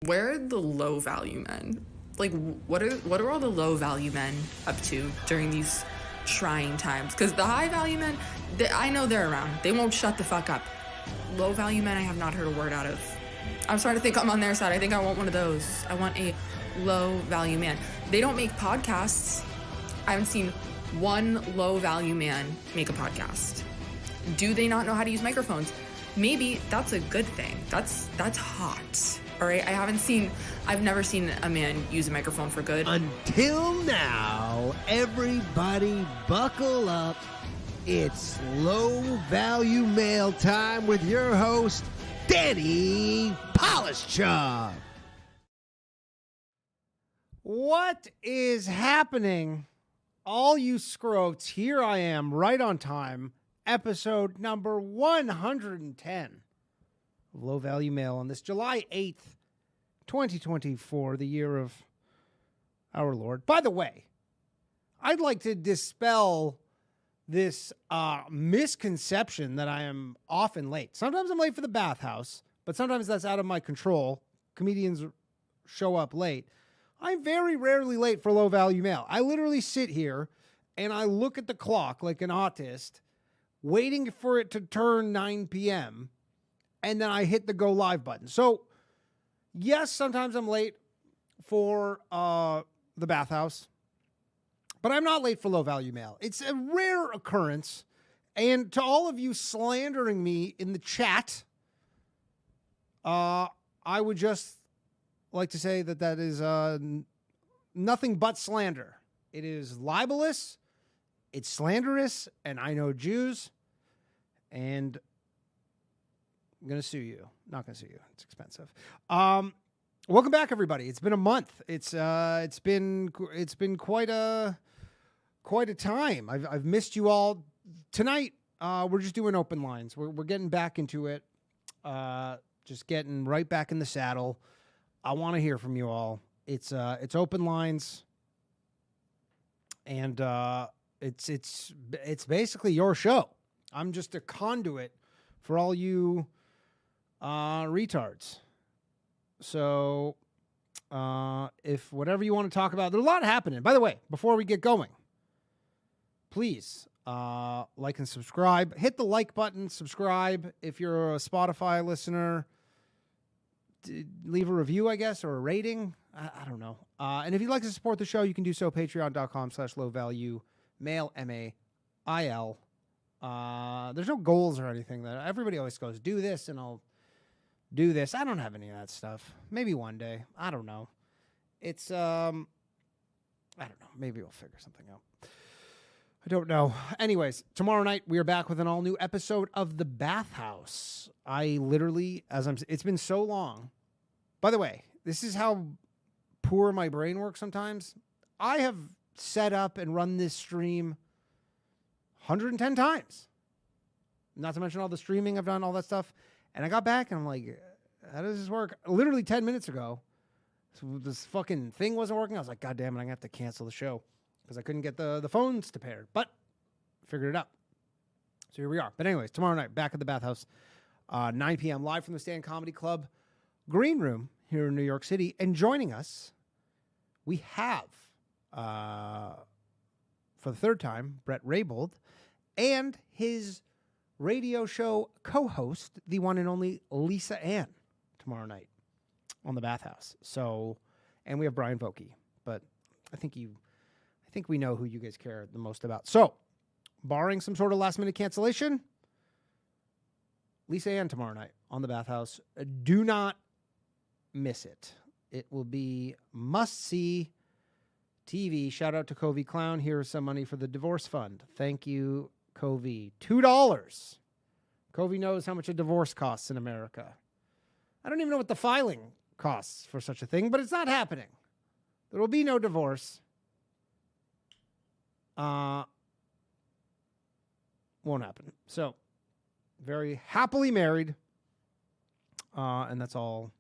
where are the low value men? Like, what are all the low value men up to during these trying times? Because the high value men, I know they're around. They won't shut the fuck up. Low value men, I have not heard a word out of. I'm starting to think I'm on their side. I think I want one of those. I want a low value man. They don't make podcasts. I haven't seen one low value man make a podcast. Do they not know how to use microphones? Maybe that's a good thing. That's hot. All right, I've never seen a man use a microphone for good. Until now, everybody buckle up. It's low value mail time with your host, Danny Polishchuk. What is happening? All you scrotes, here I am, right on time. Episode number 110 of Low Value Mail on this July 8th, 2024, the year of our Lord. By the way, I'd like to dispel this misconception that I am often late. Sometimes I'm late for the bathhouse, but sometimes that's out of my control. Comedians show up late. I'm very rarely late for Low Value Mail. I literally sit here and I look at the clock like an autist, waiting for it to turn 9 p.m., and then I hit the go live button. So, yes, sometimes I'm late for the bathhouse, but I'm not late for Low Value Mail. It's a rare occurrence, and to all of you slandering me in the chat, I would just like to say that is nothing but slander. It is libelous, it's slanderous, and I know Jews, and I'm going to sue you. Not going to sue you. It's expensive. Welcome back, everybody. It's been a month. It's been quite a time. I've missed you all. Tonight, we're just doing open lines. We're getting back into it. Just getting right back in the saddle. I want to hear from you all. It's open lines, and it's basically your show. I'm just a conduit for all you retards. So if whatever you want to talk about, there's a lot happening. By the way, before we get going, please like and subscribe. Hit the like button, subscribe. If you're a Spotify listener, leave a review, I guess, or a rating. I don't know. And if you'd like to support the show, you can do so. Patreon.com/lowvaluemail, MAIL. There's no goals or anything. That everybody always goes, do this and I'll do this. I don't have any of that stuff. Maybe one day. I don't know. It's I don't know. Maybe we'll figure something out. I don't know. Anyways, tomorrow night we are back with an all new episode of The Bathhouse. I literally, it's been so long. By the way, this is how poor my brain works sometimes. I have set up and run this stream 110 times. Not to mention all the streaming I've done, all that stuff. And I got back and I'm like, how does this work? Literally 10 minutes ago, this fucking thing wasn't working. I was like, God damn it, I'm going to have to cancel the show because I couldn't get the phones to pair. But figured it out. So here we are. But anyways, tomorrow night, back at the Bathhouse, 9 p.m. live from the Stand Comedy Club Green Room here in New York City. And joining us, we have, for the third time, Brett Raybould and his radio show co-host, the one and only Lisa Ann, tomorrow night on the Bathhouse. So, and we have Brian Vokey, but I think we know who you guys care the most about. So, barring some sort of last minute cancellation, Lisa Ann tomorrow night on the Bathhouse. Do not miss it. It will be must-see TV. Shout out to Covey Clown. Here's some money for the divorce fund. Thank you, Covey. $2. Covey knows how much a divorce costs in America. I don't even know what the filing costs for such a thing, but it's not happening. There will be no divorce. Won't happen. So, very happily married. And that's all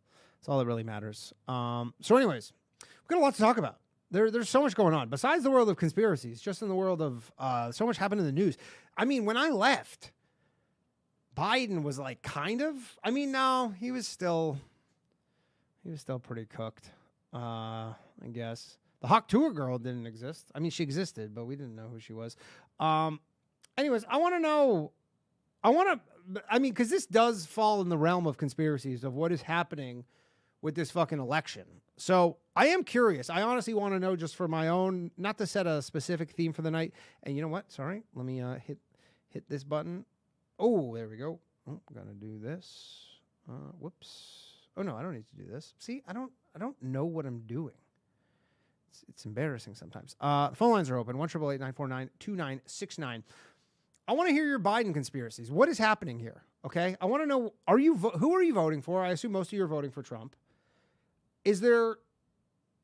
that really matters. So anyways, we've got a lot to talk about. There's so much going on. Besides the world of conspiracies, just in the world of so much happened in the news. I mean, when I left, Biden was like no, he was still He was still pretty cooked, I guess. The Hawk Tour girl didn't exist. I mean, she existed, but we didn't know who she was. Anyways, I want to know. Because this does fall in the realm of conspiracies of what is happening with this fucking election. So I am curious. I honestly want to know, just for my own, not to set a specific theme for the night. And you know what? Sorry. Let me hit this button. Oh, there we go. Oh, I'm gonna do this. Whoops. Oh no, I don't need to do this. See, I don't know what I'm doing. It's embarrassing sometimes. The phone lines are open. 1-888-949-2969. I want to hear your Biden conspiracies. What is happening here? Okay, I want to know. Who are you voting for? I assume most of you are voting for Trump. Is there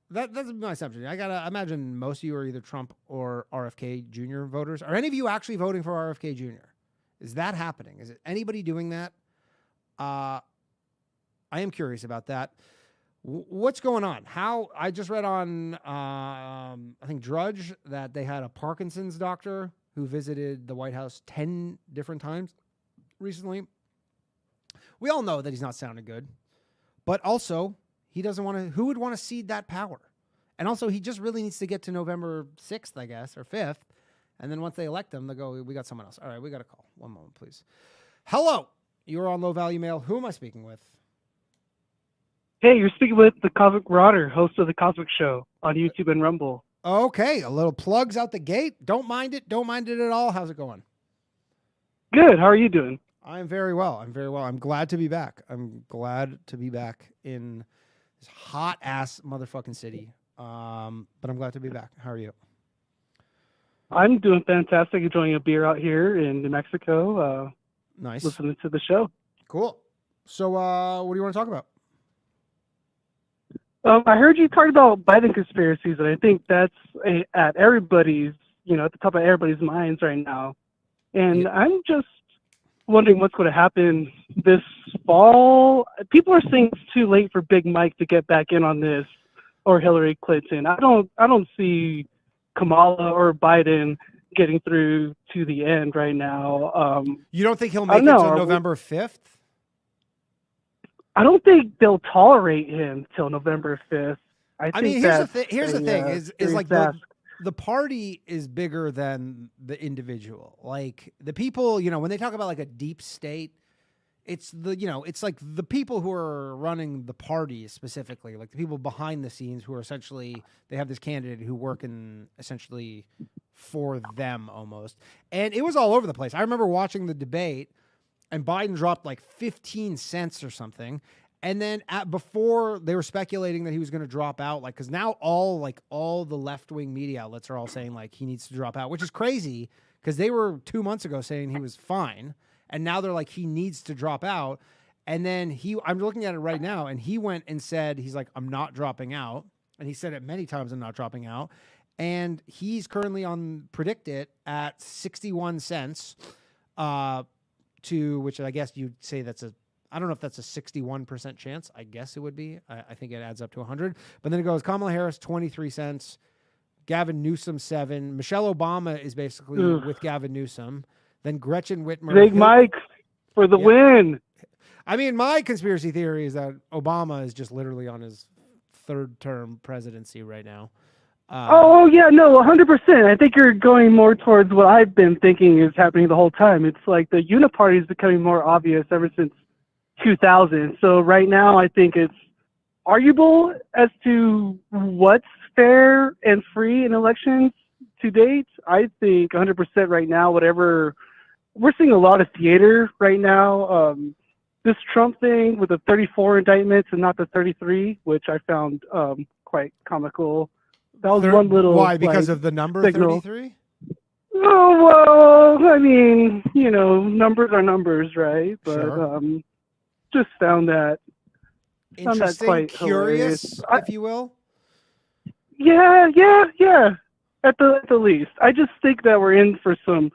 that's my assumption. I gotta imagine most of you are either Trump or RFK Jr. voters. Are any of you actually voting for RFK Jr.? Is that happening? Is it anybody doing that? I am curious about that. What's going on? How I just read on I think Drudge that they had a Parkinson's doctor who visited the White House 10 different times recently. We all know that he's not sounding good, but also he doesn't want to. Who would want to cede that power? And also, he just really needs to get to November 6th, I guess, or 5th. And then once they elect him, they'll go, we got someone else. All right, we got a call. One moment, please. Hello. You're on Low Value Mail. Who am I speaking with? Hey, you're speaking with the Cosmic Marauder, host of The Cosmic Show on YouTube and Rumble. Okay, a little plugs out the gate. Don't mind it. Don't mind it at all. How's it going? Good. How are you doing? I'm very well. I'm glad to be back. I'm glad to be back in this hot-ass motherfucking city. But I'm glad to be back. How are you? I'm doing fantastic. Enjoying a beer out here in New Mexico. Nice. Listening to the show. Cool. So what do you want to talk about? I heard you talk about Biden conspiracies, and I think that's at everybody's, at the top of everybody's minds right now. And I'm just wondering what's going to happen this fall. People are saying it's too late for Big Mike to get back in on this, or Hillary Clinton. I don't see Kamala or Biden getting through to the end right now. You don't think he'll make it till November 5th? I don't think they'll tolerate him till November 5th. I mean, here's the thing is like the party is bigger than the individual. Like the people, when they talk about like a deep state, it's it's like the people who are running the party specifically, like the people behind the scenes who are essentially, they have this candidate who work in essentially for them almost. And it was all over the place. I remember watching the debate, and Biden dropped like 15 cents or something. And then before they were speculating that he was going to drop out, like, because now all the left-wing media outlets are all saying like he needs to drop out, which is crazy because they were 2 months ago saying he was fine. And now they're like, he needs to drop out. And then I'm looking at it right now, and he went and said, he's like, I'm not dropping out. And he said it many times, I'm not dropping out. And he's currently on Predict It at 61 cents. To which I guess you'd say I don't know if that's a 61% chance. I guess it would be. I think it adds up to 100. But then it goes Kamala Harris, 23 cents. Gavin Newsom, 7. Michelle Obama is basically with Gavin Newsom. Then Gretchen Whitmer. Big Mike for the win. I mean, my conspiracy theory is that Obama is just literally on his third term presidency right now. Oh, yeah, no, 100%. I think you're going more towards what I've been thinking is happening the whole time. It's like the uniparty is becoming more obvious ever since 2000. So right now, I think it's arguable as to what's fair and free in elections to date. I think 100% right now, whatever, we're seeing a lot of theater right now. This Trump thing with the 34 indictments and not the 33, which I found quite comical. That was one little. Why? Because of the number 33? Oh, well, I mean, numbers are numbers, right? But sure. Just found that quite curious, hilarious. If you will. Yeah. At the least, I just think that we're in for some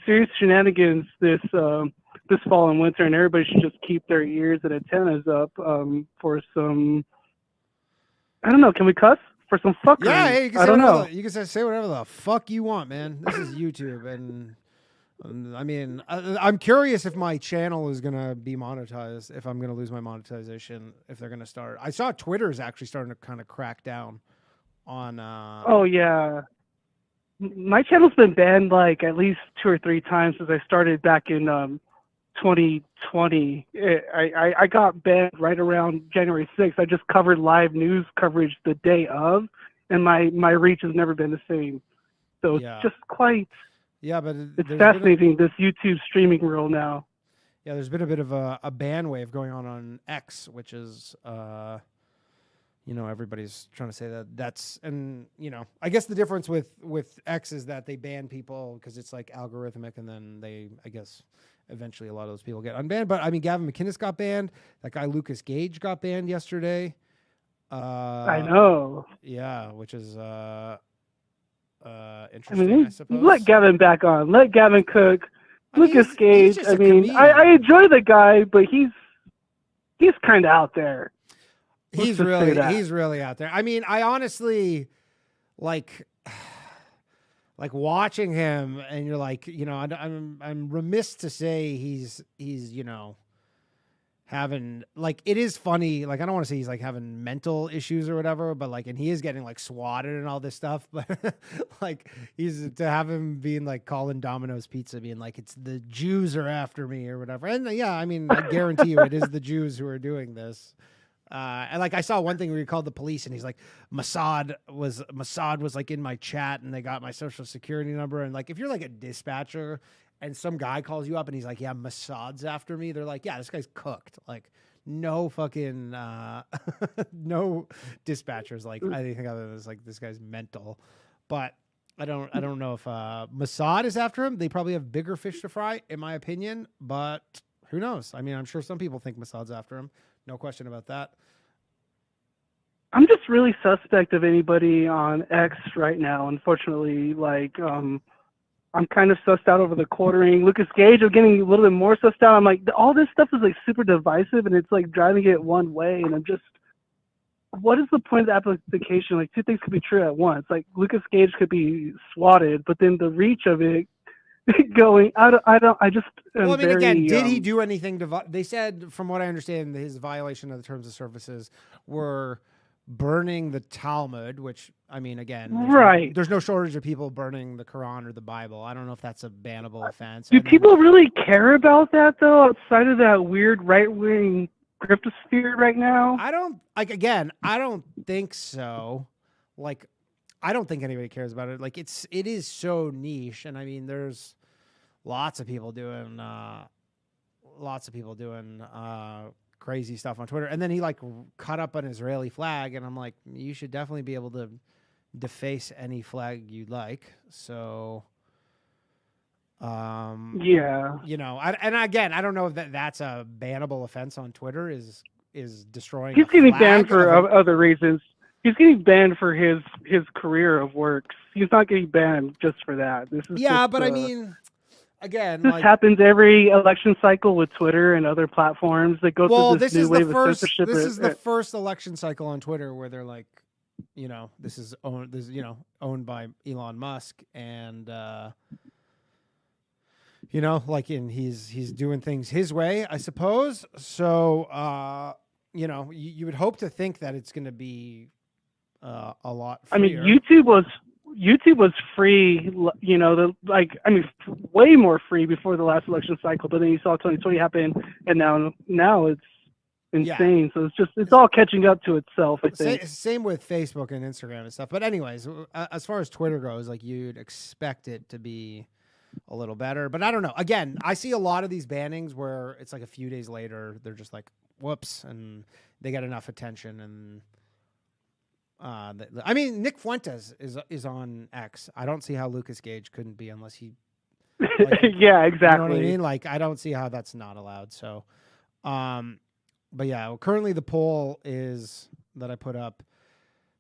serious shenanigans this fall and winter, and everybody should just keep their ears and antennas up for some. I don't know. Can we cuss? For some fuckery. Yeah, you can I don't know. You can say whatever the fuck you want, man. This is YouTube, and I mean, I'm curious if my channel is going to be monetized, if I'm going to lose my monetization, if they're going to start. I saw Twitter's actually starting to kind of crack down on... Oh, yeah. My channel's been banned like at least 2 or 3 times since I started back in 2020. I got banned right around January 6th. I just covered live news coverage the day of, and my reach has never been the same. So it's just quite... Yeah, but it's fascinating, this YouTube streaming world now. Yeah, there's been a bit of a ban wave going on X, which is, everybody's trying to say that's, and, I guess the difference with X is that they ban people because it's like algorithmic, and then I guess, eventually a lot of those people get unbanned. But, I mean, Gavin McInnes got banned. That guy Lucas Gage got banned yesterday. I know. Yeah, which is... interesting, I suppose. Let Gavin back on. Let Gavin cook. Lucas Gage. I enjoy the guy, but he's kind of out there. He's really out there. I mean, I honestly like watching him, and you're like, I'm remiss to say he's having, like, it is funny, like, I don't want to say he's like having mental issues or whatever, but like, and he is getting like swatted and all this stuff, but like, to have him being like calling Domino's Pizza, being like, it's the Jews are after me or whatever. And yeah, I mean, I guarantee you it is the Jews who are doing this. And like, I saw one thing where he called the police, and he's like, Mossad was like in my chat, and they got my social security number. And like, if you're like a dispatcher and some guy calls you up and he's like, yeah, Mossad's after me, they're like, yeah, this guy's cooked. Like, no fucking, no dispatchers. Like, I think other than this, like, this guy's mental. But I don't know if Mossad is after him. They probably have bigger fish to fry, in my opinion. But who knows? I mean, I'm sure some people think Mossad's after him. No question about that. I'm just really suspect of anybody on X right now, unfortunately. Like, I'm kind of sussed out over the quartering. Lucas Gage, I'm getting a little bit more sussed out. I'm like, all this stuff is like super divisive, and it's like driving it one way. And I'm just, what is the point of the application? Like, 2 things could be true at once. Like, Lucas Gage could be swatted, but then the reach of it going, Well, I mean, again, did he do anything they said, from what I understand, his violation of the terms of services were burning the Talmud, which, I mean, again, there's no shortage of people burning the Quran or the Bible. I don't know if that's a bannable offense. Do people really care about that, though, outside of that weird right-wing cryptosphere right now? I don't think so. Like, I don't think anybody cares about it. Like, it is so niche, and I mean, there's lots of people doing crazy stuff on Twitter. And then he like cut up an Israeli flag, and I'm like, you should definitely be able to deface any flag you'd like. So, yeah, and again, I don't know if that's a bannable offense on Twitter. Is destroying. He's getting banned for other reasons. He's getting banned for his career of works. He's not getting banned just for that. This is but I mean, again, this happens every election cycle with Twitter and other platforms that go through this new wave of censorship. This is the first election cycle on Twitter where they're like, this is owned by Elon Musk, and he's doing things his way, I suppose. So you would hope to think that it's going to be a lot freer. I mean, YouTube was free, way more free before the last election cycle. But then you saw 2020 happen, and now it's insane. Yeah. So it's all catching up to itself, I think. Same with Facebook and Instagram and stuff. But anyways, as far as Twitter goes, like, you'd expect it to be a little better. But I don't know. Again, I see a lot of these bannings where it's like a few days later, they're just like, whoops, and they get enough attention. And I mean, Nick Fuentes is on X. I don't see how Lucas Gage couldn't be unless he. Like, yeah, exactly. You know what I mean? Like, I don't see how that's not allowed. So, but yeah, currently the poll is that I put up.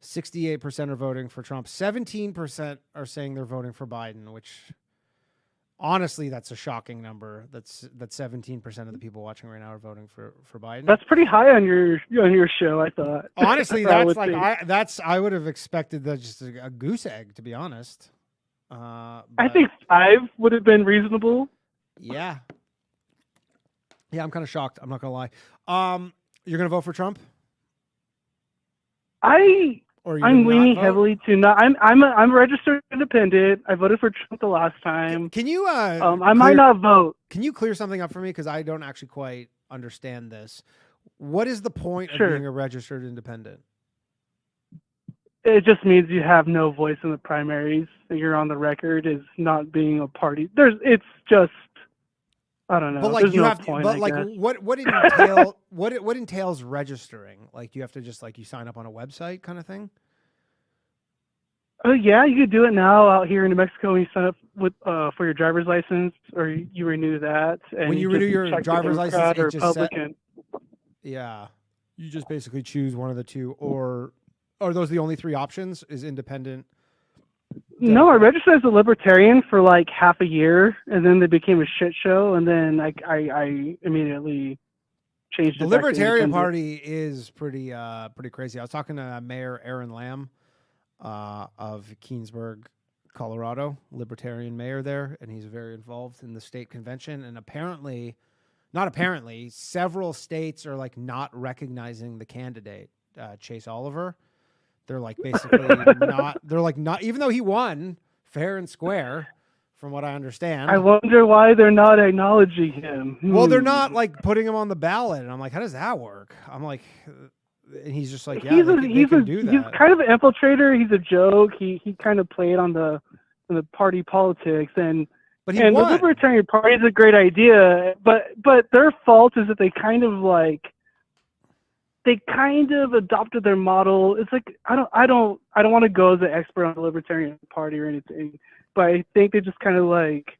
68% are voting for Trump. 17% are saying they're voting for Biden, which honestly, that's a shocking number. That 17% of the people watching right now are voting for Biden. That's pretty high on your show, I thought. Honestly, that's like I would have expected that just a goose egg, to be honest. I but think 5 would have been reasonable. yeah, I'm kind of shocked. I'm not gonna lie. You're gonna vote for Trump, or are you I'm gonna not leaning vote? heavily to not. I'm a registered independent. I voted for Trump the last time. Can you I might not vote. Can you clear something up for me, because I don't actually quite understand this? What is the point of Sure. being a registered independent? It just means you have no voice in the primaries. That you're on the record as not being a party. It's just, I don't know. But like There's you no have to, point, but I like guess. what entail what entails registering? Like, do you have to just like you sign up on a website kind of thing? Oh yeah, you could do it now out here in New Mexico when you sign up with for your driver's license, or you renew that. And When you just renew your check the driver's license, Democrat it or just set- Republican. Yeah, you just basically choose one of the two, or are those the only 3 options? Is independent? No, I Democrat? registered as a Libertarian for like half a year, and then they became a shit show, and then I immediately changed The it back to Libertarian independent. Party is pretty crazy. I was talking to Mayor Aaron Lamb of Keensburg, Colorado, Libertarian mayor there, and he's very involved in the state convention. And several states are like not recognizing the candidate, Chase Oliver. They're like basically not. They're like not, even though he won fair and square, from what I understand. I wonder why they're not acknowledging him. Well, they're not like putting him on the ballot, and I'm like, how does that work? I'm like, and he's just like, yeah, they can do that. He's kind of an infiltrator. He's a joke. He kind of played on the party politics, and But he and won. the Libertarian Party is a great idea, but their fault is that they kind of adopted their model. It's like I don't want to go as an expert on the Libertarian Party or anything, but I think they just kind of like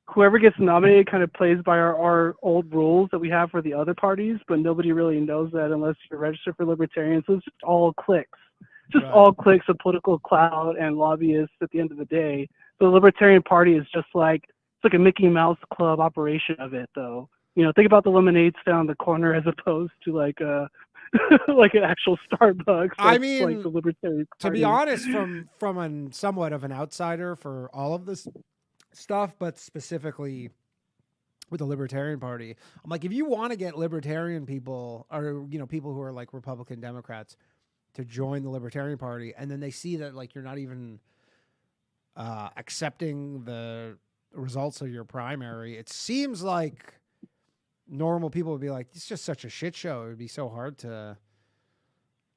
whoever gets nominated kind of plays by our old rules that we have for the other parties, but nobody really knows that unless you're registered for Libertarian. So it's just all clicks. Just Right. all clicks of political clout and lobbyists at the end of the day. So the Libertarian Party is just like, it's like a Mickey Mouse Club operation of it, though. You know, think about the lemonade stand on the corner as opposed to like a like an actual Starbucks. I That's mean, like the Libertarian To Party. be honest, from a somewhat of an outsider for all of this stuff, but specifically with the Libertarian Party, I'm like, if you want to get Libertarian people, or people who are like Republican Democrats, to join the Libertarian Party, and then they see that like you're not even accepting the results of your primary, it seems like normal people would be like, it's just such a shit show. It would be so hard to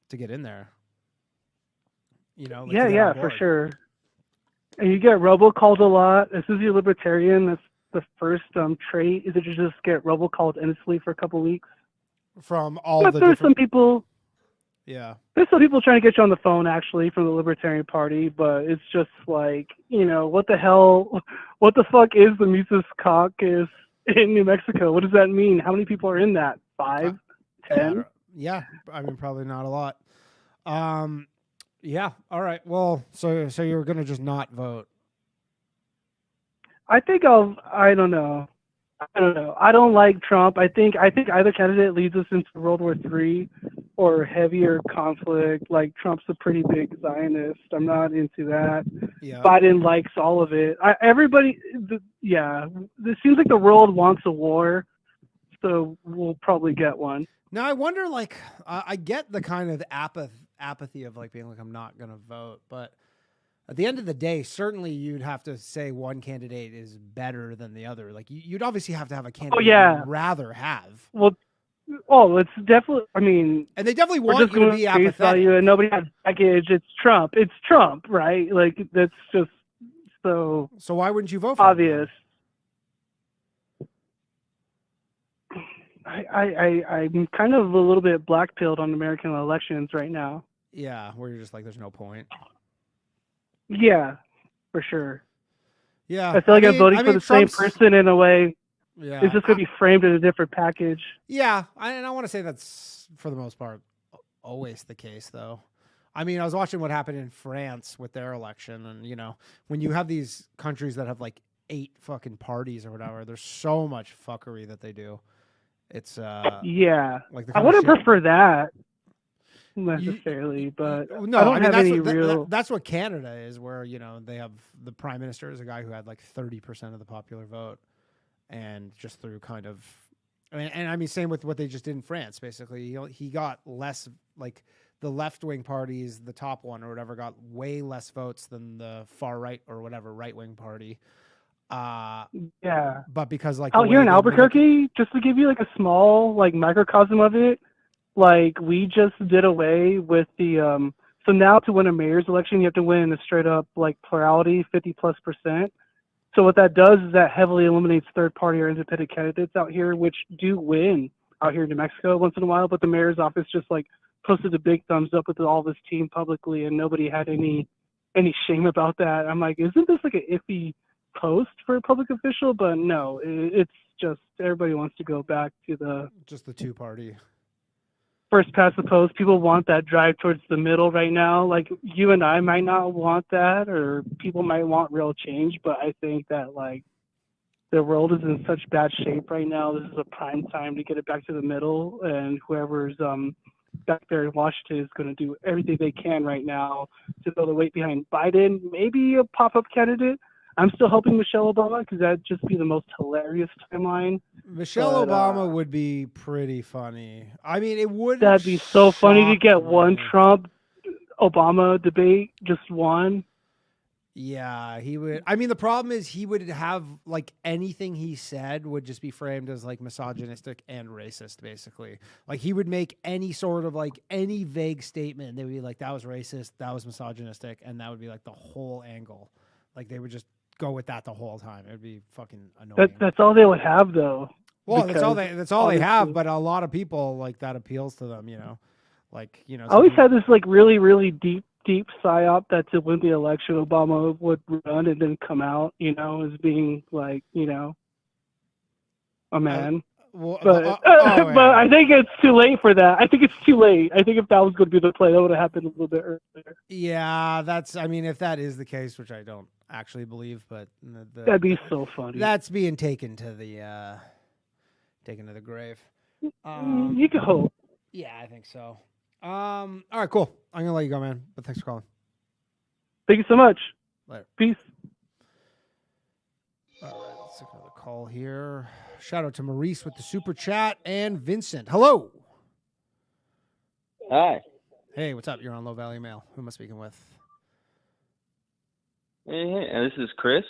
get in there. Like, to get Yeah, on for board. sure. And you get robocalled a lot. As soon as you're Libertarian, that's the first trait, is that you just get robocalled endlessly for a couple weeks. From all But the there's some different... people Yeah. There's some people trying to get you on the phone, actually, from the Libertarian Party, but it's just like, what the hell, what the fuck is the Mises Caucus in New Mexico? What does that mean? How many people are in that? 5? 10? Yeah, I mean, probably not a lot. Yeah, all right. Well, so you're going to just not vote. I think I don't know. I don't like Trump. I think either candidate leads us into World War III or heavier conflict. Like, Trump's a pretty big Zionist. I'm not into that. Yeah. Biden likes all of it. It seems like the world wants a war, so we'll probably get one. Now, I wonder, like, I get the kind of apathy of, like, being like, I'm not going to vote. But at the end of the day, certainly you'd have to say one candidate is better than the other. Like, you'd obviously have to have a candidate you'd rather have. It's definitely, I mean... And they definitely want you to be apathetic. Value and nobody has package. It's Trump. It's Trump, right? Like, that's just so... So why wouldn't you vote for obvious. him? I'm kind of a little bit black-pilled on American elections right now. Yeah, where you're just like, there's no point. Yeah, for sure. Yeah. I feel like I'm voting for the same person in a way. Yeah. It's just going to be framed in a different package. Yeah, and I want to say that's, for the most part, always the case, though. I mean, I was watching what happened in France with their election, and, when you have these countries that have, like, 8 fucking parties or whatever, there's so much fuckery that they do. It's, yeah. like I wouldn't prefer that. necessarily, but no, I don't have that's any what, real. that's what Canada is, where they have the prime minister is a guy who had like 30% of the popular vote, and just through kind of, and I mean, same with what they just did in France. Basically, he got less, like the left wing parties, the top one or whatever, got way less votes than the far right or whatever right wing party. Yeah. But because like Out here in Albuquerque, just to give you like a small like microcosm of it, like we just did away with the so now to win a mayor's election you have to win a straight up like plurality 50+%. So what that does is that heavily eliminates third party or independent candidates out here, which do win out here in New Mexico once in a while, but the mayor's office just like posted a big thumbs up with all this team publicly and nobody had any shame about that. I'm like, isn't this like an iffy post for a public official? But no, it's just everybody wants to go back to the two party first past the post. People want that drive towards the middle right now. Like you and I might not want that, or people might want real change, but I think that like the world is in such bad shape right now. This is a prime time to get it back to the middle, and whoever's back there in Washington is going to do everything they can right now to throw the weight behind Biden, maybe a pop-up candidate. I'm still hoping Michelle Obama, because that'd just be the most hilarious timeline. Michelle Obama would be pretty funny. I mean, it would. That'd be so funny to get one Trump-Obama debate, just one. Yeah, he would. I mean, the problem is he would have like anything he said would just be framed as like misogynistic and racist, basically. Like he would make any sort of like any vague statement. They would be like, that was racist, that was misogynistic, and that would be like the whole angle. Like they would just go with that the whole time. It would be fucking annoying. That's all they would have, though. Well, that's all they have. But a lot of people like that appeals to them. Like I always had this like really, really deep psyop that to win the election, Obama would run and then come out, as being like, a man. But I think it's too late for that. I think it's too late. I think if that was going to be the play, that would have happened a little bit earlier. Yeah, if that is the case, which I don't actually believe, but that'd be so funny. That's being taken to the grave. You can hope. Yeah, I think so. All right, cool. I'm gonna let you go, man. But thanks for calling. Thank you so much. Later. Peace. All right, let's take another call here. Shout out to Maurice with the super chat and Vincent. Hello. Hi. Hey, what's up? You're on Low Value Mail. Who am I speaking with? Hey, this is Chris.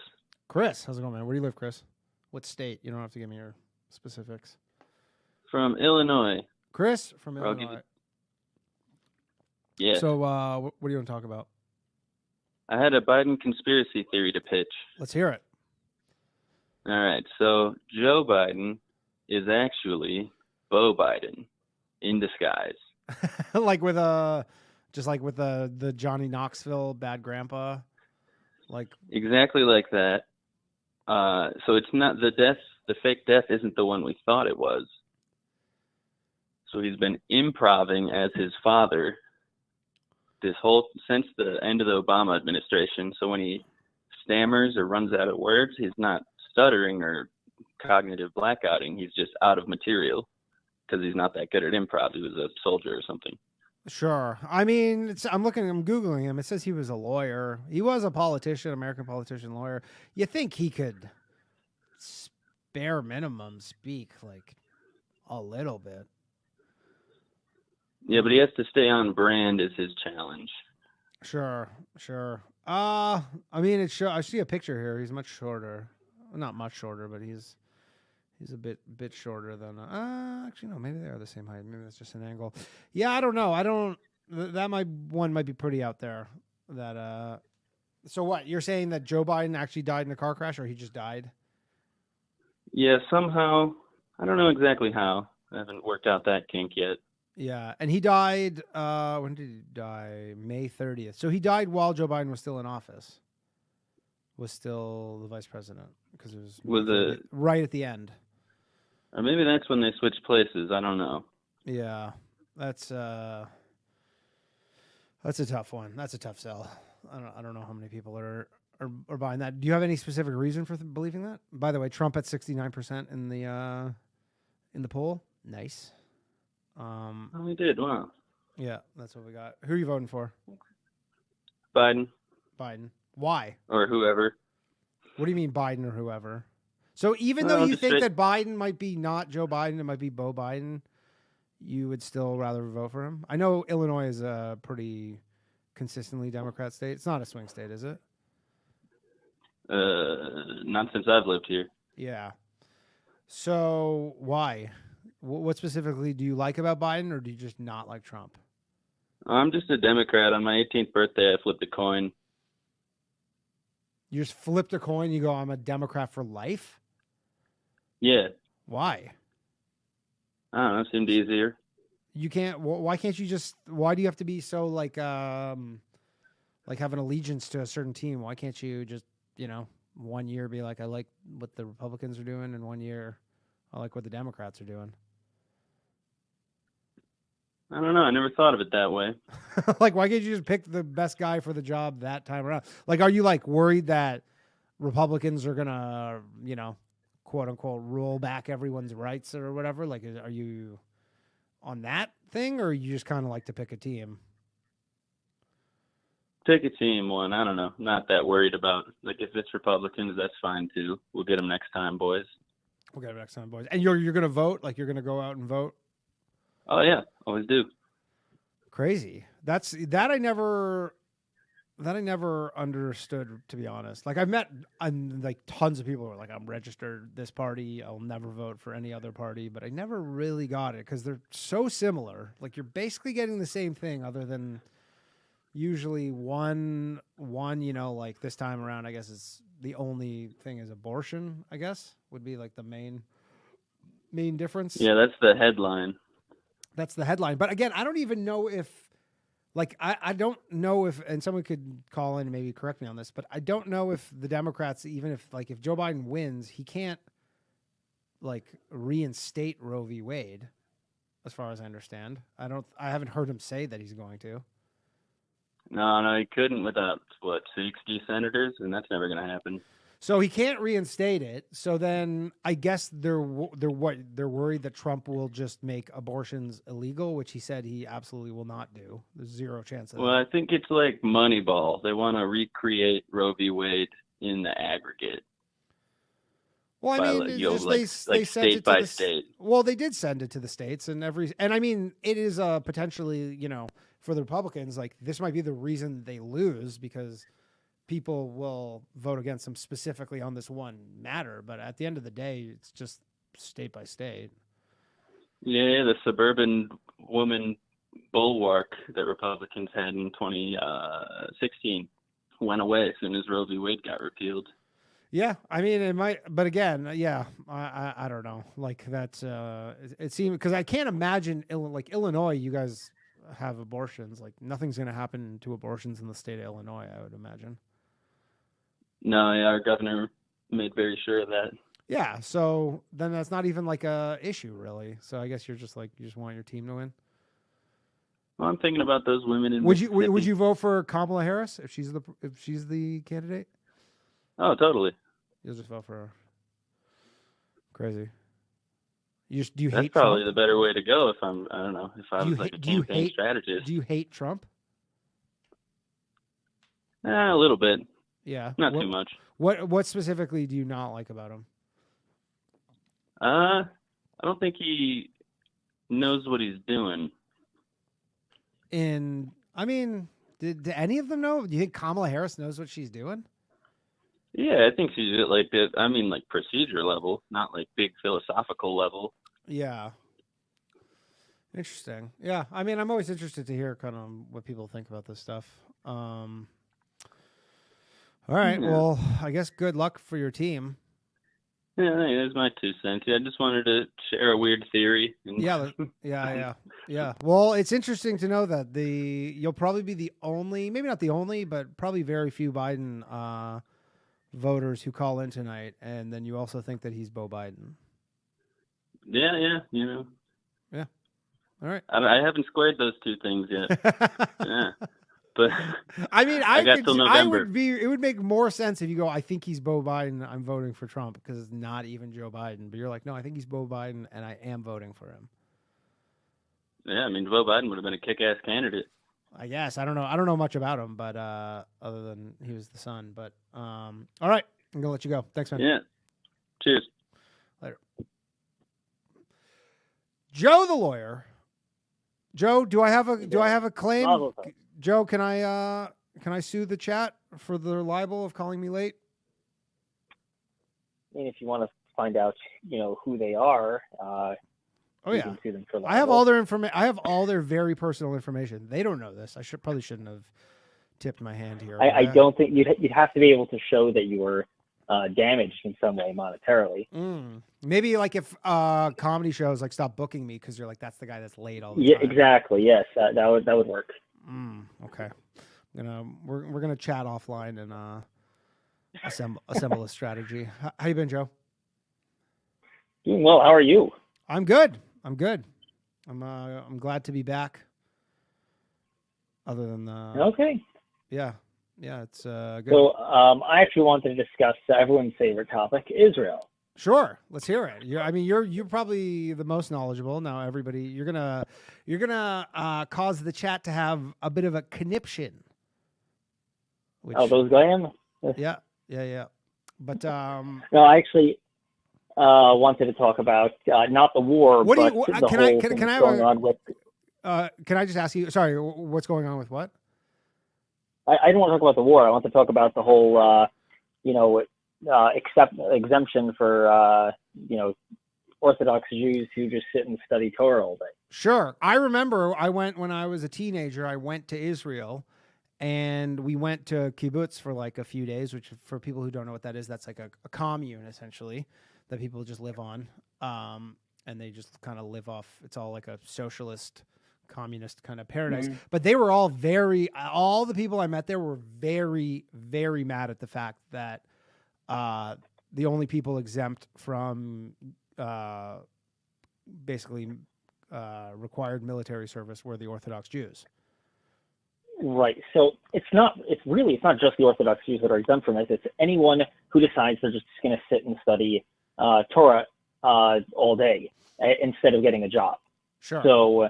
Chris, how's it going, man? Where do you live, Chris? What state? You don't have to give me your specifics. From Illinois. Chris from Illinois. Yeah. So, what do you want to talk about? I had a Biden conspiracy theory to pitch. Let's hear it. All right. So, Joe Biden is actually Beau Biden in disguise. Like with just like with the Johnny Knoxville bad grandpa. Like exactly like that. So it's not the fake death isn't the one we thought it was. So he's been improvising as his father since the end of the Obama administration. So when he stammers or runs out of words, he's not stuttering or cognitive blackouting. He's just out of material because he's not that good at improv. He was a soldier or something. Sure. I mean, I'm Googling him. It says he was a lawyer. He was a politician, American politician, lawyer. You think he could bare minimum speak like a little bit. Yeah, but he has to stay on brand is his challenge. Sure. I mean, I see a picture here. He's much shorter. Not much shorter, but he's a bit shorter than. Actually, no. Maybe they are the same height. Maybe that's just an angle. Yeah, I don't know. That might be pretty out there. That. So what? You're saying that Joe Biden actually died in a car crash, or he just died? Yeah, somehow. I don't know exactly how. I haven't worked out that kink yet. Yeah, and he died. When did he die? May 30th. So he died while Joe Biden was still in office. Was still the vice president because it was right at the end. Or maybe that's when they switched places. I don't know. Yeah, that's a tough one. That's a tough sell. I don't know how many people are buying that. Do you have any specific reason for believing that? By the way, Trump at 69% in the poll. Nice. Oh, he did. Wow. Yeah, that's what we got. Who are you voting for? Biden Biden. Why? or whoever. What do you mean Biden or whoever? So even though Well, you just think say- that Biden might be not Joe Biden, it might be Beau Biden, you would still rather vote for him? I know Illinois is a pretty consistently Democrat state. It's not a swing state, is it? Not since I've lived here. Yeah. So why? What specifically do you like about Biden, or do you just not like Trump? I'm just a Democrat. On my 18th birthday, I flipped a coin. You just flipped a coin, you go, I'm a Democrat for life? Yeah. Why? I don't know. Seemed easier. You can't. Why can't you just? Why do you have to be so like have an allegiance to a certain team? Why can't you just 1 year be like, I like what the Republicans are doing, and 1 year I like what the Democrats are doing? I don't know. I never thought of it that way. Like, why can't you just pick the best guy for the job that time around? Like, are you like worried that Republicans are gonna quote unquote roll back everyone's rights or whatever? Like, are you on that thing, or you just kind of like to pick a team? Pick a team one. I don't know. Not that worried about. Like, if it's Republicans, that's fine too. We'll get them next time, boys. We'll get it next time, boys. And you're gonna vote? Like, you're gonna go out and vote? Oh yeah, always do. Crazy. That I never understood, to be honest. Like, I've met like tons of people who are like, I'm registered this party, I'll never vote for any other party, but I never really got it because they're so similar. Like, you're basically getting the same thing, other than usually one like this time around, I guess it's the only thing is abortion, I guess, would be like the main difference. Yeah, that's the headline. That's the headline. But again, I don't even know if, like, I don't know if, and someone could call in and maybe correct me on this, but I don't know if the Democrats, even if Joe Biden wins, he can't, like, reinstate Roe v. Wade, as far as I understand. I haven't heard him say that he's going to. No, he couldn't without, 60 senators, and that's never going to happen. So he can't reinstate it. So then I guess they're worried that Trump will just make abortions illegal, which he said he absolutely will not do. There's zero chance of that. Well, I think it's like Moneyball. They want to recreate Roe v. Wade in the aggregate. Well, I mean, they sent state it by to state. Well, they did send it to the states, and I mean, it is potentially, for the Republicans, like, this might be the reason they lose, because people will vote against them specifically on this one matter. But at the end of the day, it's just state by state. Yeah, the suburban woman bulwark that Republicans had in 2016 went away as soon as Roe v. Wade got repealed. Yeah, I mean, it might, but again, yeah, I don't know. Like, that's it seemed, because I can't imagine like Illinois, you guys have abortions. Like, nothing's going to happen to abortions in the state of Illinois, I would imagine. No, yeah, our governor made very sure of that. Yeah, so then that's not even like a issue, really. So I guess you're just like, you just want your team to win. Well, I'm thinking about those women in Would Mississippi. you vote for Kamala Harris if she's the candidate? Oh, totally. You'll just vote for her. Crazy. Do you That's hate probably Trump? the better way to go if I was like a campaign strategist. Do you hate Trump? A little bit. Yeah. Not too much. What specifically do you not like about him? I don't think he knows what he's doing. I mean, did any of them know? Do you think Kamala Harris knows what she's doing? Yeah, I think she's at like procedure level, not like big philosophical level. Yeah. Interesting. Yeah. I mean, I'm always interested to hear kind of what people think about this stuff. All right. Yeah. Well, I guess good luck for your team. Yeah, that's my 2 cents. I just wanted to share a weird theory. Yeah. Well, it's interesting to know that you'll probably be the only, maybe not the only, but probably very few Biden voters who call in tonight, and then you also think that he's Beau Biden. Yeah. Yeah. All right. I haven't squared those two things yet. Yeah. But I mean, it would make more sense if you go, I think he's Beau Biden, I'm voting for Trump, because it's not even Joe Biden. But you're like, no, I think he's Beau Biden, and I am voting for him. Yeah, I mean, Joe Biden would have been a kick-ass candidate. I guess. I don't know much about him, but other than he was the son. But all right, I'm gonna let you go. Thanks, man. Yeah. Cheers. Later. Joe the lawyer. Joe, do I have a claim? Joe, can I sue the chat for their libel of calling me late? I mean, if you want to find out, who they are, you can sue them for libel. I have all their information. I have all their very personal information. They don't know this. I probably shouldn't have tipped my hand here. I don't think you'd have to be able to show that you were damaged in some way monetarily. Maybe like if comedy shows like stop booking me because you're like, that's the guy that's late all the time. Yeah, exactly. Yes, that would work. Okay, we're gonna chat offline and assemble a strategy. How you been, Joe? Doing well. How are you? I'm good. I'm glad to be back. Other than okay. Yeah, it's good. So I actually wanted to discuss everyone's favorite topic, Israel. Sure, let's hear it. You're probably the most knowledgeable. Now, everybody, you're gonna cause the chat to have a bit of a conniption. Those Goyim? Yeah. But no, I actually wanted to talk about not the war, but the whole thing going on with. Can I just ask you? Sorry, what's going on with what? I don't want to talk about the war. I want to talk about the whole, exemption for, Orthodox Jews who just sit and study Torah all day. Sure. I remember when I was a teenager, I went to Israel and we went to kibbutz for like a few days, which for people who don't know what that is, that's like a commune essentially that people just live on. And they just kind of live off. It's all like a socialist communist kind of paradise, but they were all all the people I met there were very, very mad at the fact that the only people exempt from basically required military service were the Orthodox Jews. Right. So it's not just the Orthodox Jews that are exempt from it. It's anyone who decides they're just going to sit and study Torah all day instead of getting a job. Sure. So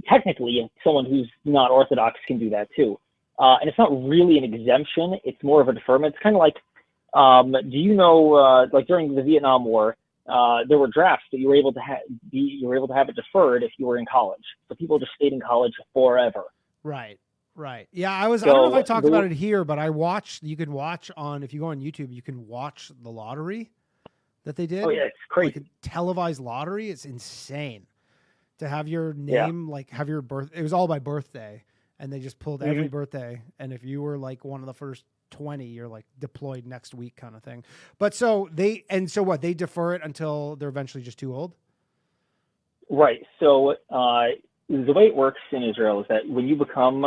technically, someone who's not Orthodox can do that too. And it's not really an exemption. It's more of a deferment. It's kind of like, do you know, like during the Vietnam War, there were drafts that you were able to have it deferred if you were in college. So people just stayed in college forever. Right. Yeah, I don't know if I talked about it here, but you can watch if you go on YouTube, you can watch the lottery that they did. Oh yeah, it's crazy. Like a televised lottery. It's insane. To have your name, like have your birth, it was all by birthday, and they just pulled every birthday. And if you were like one of the first 20, you're like deployed next week kind of thing. But so they defer it until they're eventually just too old? Right. So the way it works in Israel is that when you become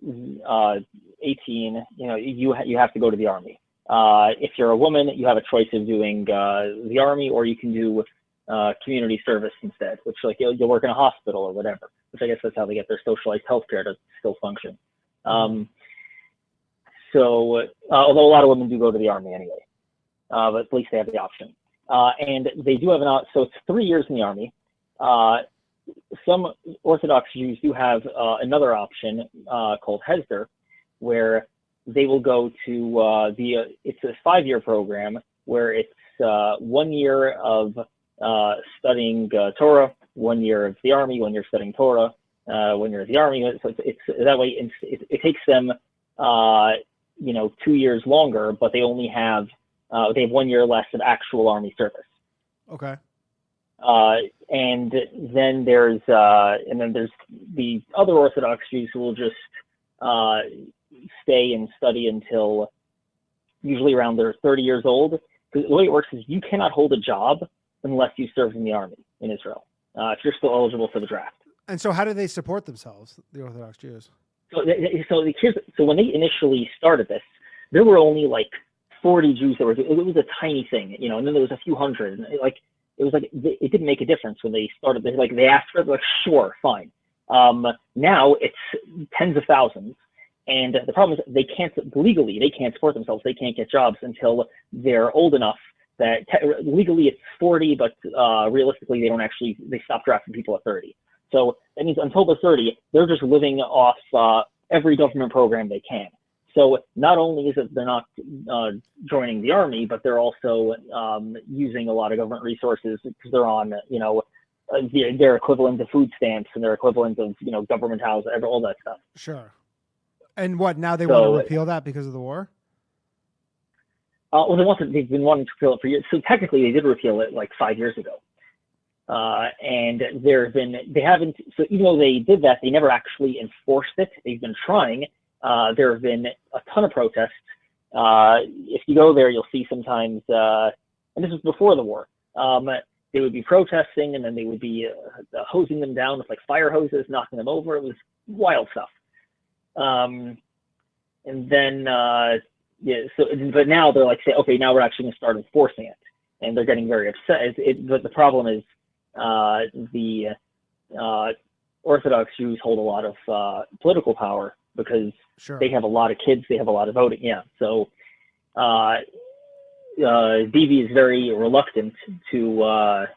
18, you have to go to the army. If you're a woman, you have a choice of doing the army, or you can do community service instead, which like you'll work in a hospital or whatever, which I guess that's how they get their socialized healthcare to still function. So although a lot of women do go to the army anyway, but at least they have the option. And they do have so it's 3 years in the army. Some Orthodox Jews do have another option called Hesder, where they will go to it's a 5-year program where it's 1 year of studying Torah, 1 year of the army, 1 year studying Torah, 1 year of the army. So it's that way. It takes them 2 years longer, but they only have 1 year less of actual army service. Okay. And then there's the other Orthodox Jews who will just stay and study until usually around they're 30 years old. Because the way it works is you cannot hold a job unless you served in the army in Israel, if you're still eligible for the draft. And so how do they support themselves, the Orthodox Jews? So when they initially started this, there were only like 40 Jews that were, it was a tiny thing, and then there was a few hundred. And it didn't make a difference when they started. They asked for it, like, sure, fine. Now it's tens of thousands. And the problem is they can't support themselves. They can't get jobs until they're old enough that legally it's 40, but realistically they stop drafting people at 30. So that means until they're 30, they're just living off every government program they can. So not only is it they're not joining the army, but they're also using a lot of government resources because they're on, their equivalent of food stamps and their equivalent of, government housing, all that stuff. Sure. And what, now they want to repeal that because of the war? Well, they've been wanting to repeal it for years. So technically they did repeal it like 5 years ago. And they haven't, so even though they did that, they never actually enforced it. They've been trying. There have been a ton of protests. If you go there, you'll see sometimes, and this was before the war, they would be protesting and then they would be hosing them down with like fire hoses, knocking them over. It was wild stuff. And then, but now they're like, say, okay, now we're actually going to start enforcing it. And they're getting very upset. But the problem is the Orthodox Jews hold a lot of political power because they have a lot of kids, they have a lot of voting. Yeah. So Bibi is very reluctant to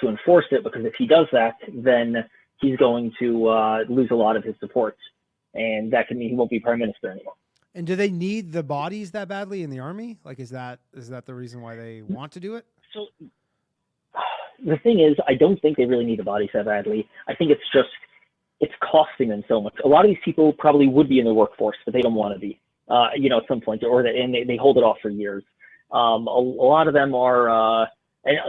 enforce it because if he does that, then he's going to lose a lot of his support. And that can mean he won't be prime minister anymore. And do they need the bodies that badly in the army? Like, is that the reason why they want to do it? So the thing is, I don't think they really need the bodies that badly. I think it's costing them so much. A lot of these people probably would be in the workforce, but they don't want to be, at some point, and they hold it off for years. A lot of them are, they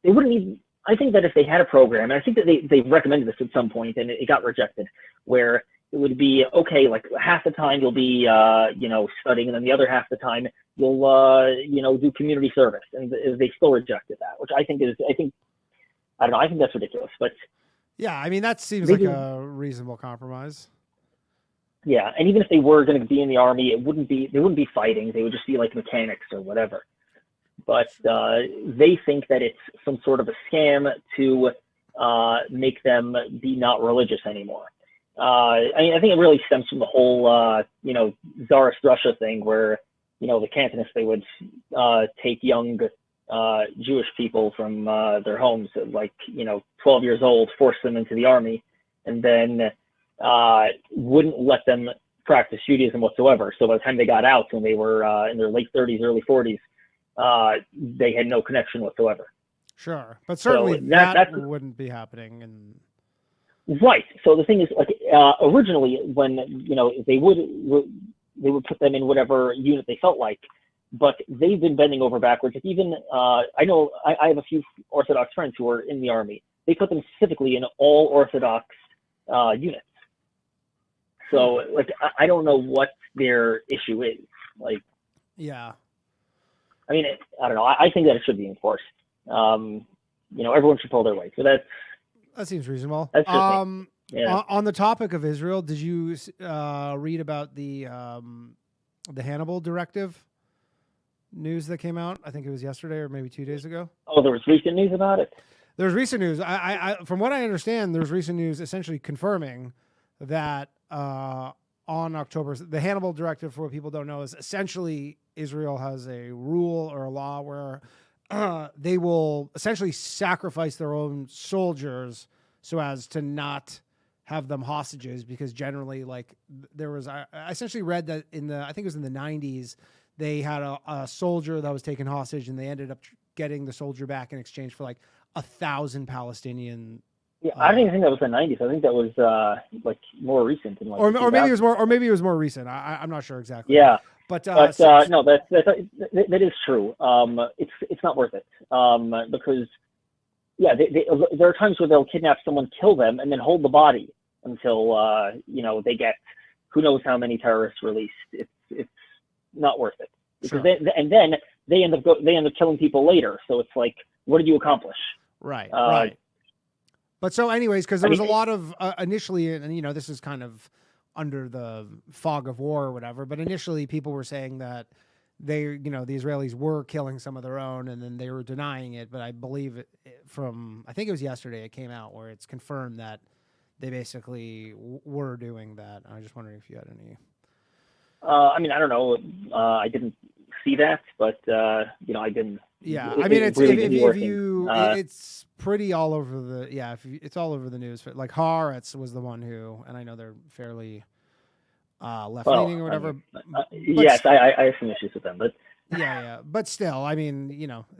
wouldn't even, I think that if they had a program, and I think that they recommended this at some point and it got rejected, where it would be, okay, like half the time you'll be, studying, and then the other half the time you'll, do community service. And they still rejected that, which I think that's ridiculous. But yeah, I mean, that seems like a reasonable compromise. Yeah, and even if they were going to be in the army, they wouldn't be fighting. They would just be like mechanics or whatever. But they think that it's some sort of a scam to make them be not religious anymore. I think it really stems from the whole, Tsarist Russia thing where, the Cantonists, they would take young Jewish people from their homes at 12 years old, force them into the army, and then wouldn't let them practice Judaism whatsoever. So by the time they got out, when they were in their late 30s, early 40s, they had no connection whatsoever. Sure, but certainly so that wouldn't be happening. Right. So the thing is, originally, when they would put them in whatever unit they felt like, but they've been bending over backwards. Even I know I have a few Orthodox friends who are in the army. They put them specifically in all Orthodox units. So I don't know what their issue is. Yeah. I mean, I don't know. I think that it should be enforced. Everyone should pull their weight. So that seems reasonable. That's just yeah. On the topic of Israel, did you read about the Hannibal directive news that came out? I think it was yesterday or maybe 2 days ago. Oh, there was recent news about it? There's recent news. I from what I understand, there's recent news essentially confirming that on October, the Hannibal directive, for what people don't know, is essentially Israel has a rule or a law where they will essentially sacrifice their own soldiers so as to not have them hostages, because generally, there was, I essentially read that I think it was in the 90s, they had a soldier that was taken hostage and they ended up getting the soldier back in exchange for 1,000 Palestinian. Yeah, I don't even think that was the 90s. I think that was more recent. Or maybe it was more recent. I'm not sure exactly. Yeah. But no, that is true. It's not worth it because there are times where they'll kidnap someone, kill them, and then hold the body until they get who knows how many terrorists released. It's not worth it because then they end up killing people later. So it's what did you accomplish? Right. Right. But so, anyways, because there was a lot of initially, and this is kind of under the fog of war or whatever, but initially people were saying that the Israelis were killing some of their own, and then they were denying it. But I believe I think it was yesterday, it came out where it's confirmed that they basically were doing that. I was just wondering if you had any. I don't know. I didn't see that, but I've been Yeah, I mean, it's really if working. you it's pretty all over the it's all over the news. Like Haaretz was the one who, and I know they're fairly left leaning or whatever. Yes, I have some issues with them, but yeah, but still, I mean,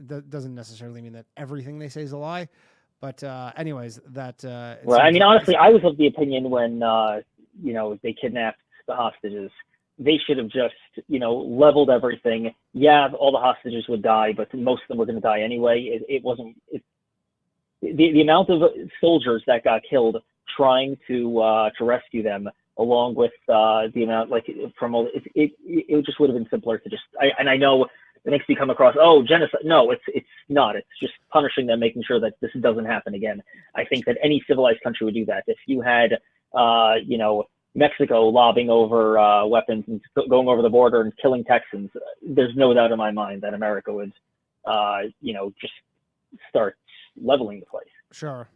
that doesn't necessarily mean that everything they say is a lie. But anyways, that right. I mean, honestly, I was of the opinion when they kidnapped the hostages, they should have just leveled everything. Yeah, all the hostages would die, but most of them were going to die anyway. It wasn't. The amount of soldiers that got killed trying to rescue them, along with the amount it just would have been simpler to just. I know it makes me come across genocide. No, it's not. It's just punishing them, making sure that this doesn't happen again. I think that any civilized country would do that. If you had Mexico lobbing over weapons and going over the border and killing Texans, there's no doubt in my mind that America would just start leveling the place. Sure.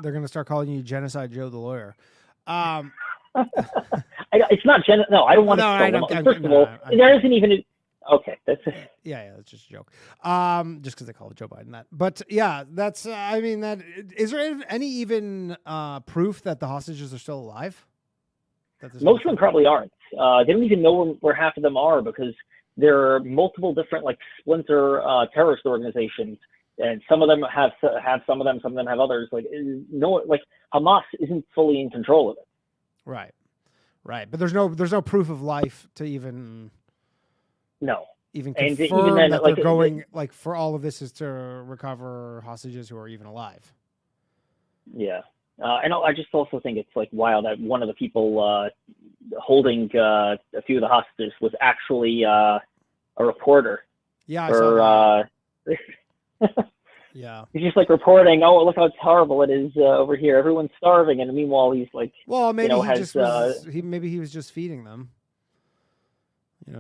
They're going to start calling you Genocide Joe the lawyer. It's not no, I don't want to. First of all, there isn't even. Okay, that's yeah, that's just a joke. Just because they call it Joe Biden that. But yeah, that's. I mean, that is there any even proof that the hostages are still alive? Most of them probably aren't. They don't even know where half of them are because there are multiple different splinter terrorist organizations, and some of them have some of them have others. Hamas isn't fully in control of it. Right. But there's no proof of life to even. No. Even confirm that they're going for all of this is to recover hostages who are even alive. Yeah. And I just also think it's wild that one of the people holding a few of the hostages was actually a reporter. Yeah, I saw that. Yeah. He's just reporting, look how terrible it is over here. Everyone's starving, and meanwhile he's well, maybe maybe he was just feeding them.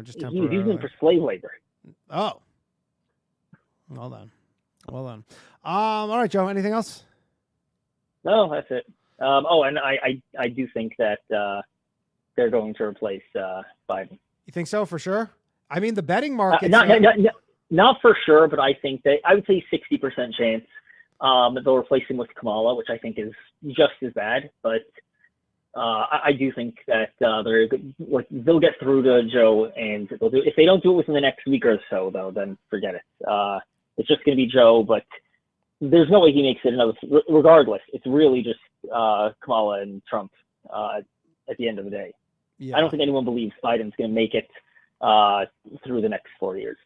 Just temporarily. He's using for slave labor. Oh. Well done. All right, Joe. Anything else? No, that's it. And I do think that they're going to replace Biden. You think so for sure? I mean, the betting market. Not for sure, but I think that I would say 60% chance that they'll replace him with Kamala, which I think is just as bad. But I do think that they'll get through to Joe, and they'll do. If they don't do it within the next week or so, though, then forget it. It's just going to be Joe, but there's no way he makes it another. Regardless, it's really just Kamala and Trump at the end of the day. Yeah. I don't think anyone believes Biden's going to make it through the next 4 years.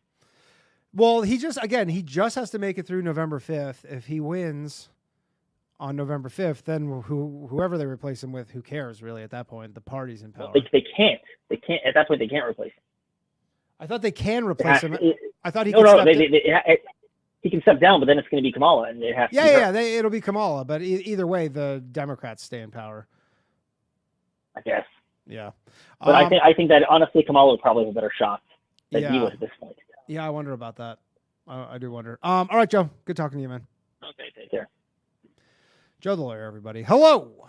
Well, he just has to make it through November 5th. If he wins on November 5th, then whoever they replace him with, who cares really at that point? The party's in power. They can't. At that point, they can't replace him. I thought they can replace him. I thought he he can step down, but then it's going to be Kamala, and it has to be it'll be Kamala. But either way, the Democrats stay in power. I guess. Yeah. But I think that honestly, Kamala would probably have a better shot than he would at this point. Yeah, I wonder about that. I do wonder. All right, Joe. Good talking to you, man. Okay, take care. Joe the lawyer, everybody. Hello.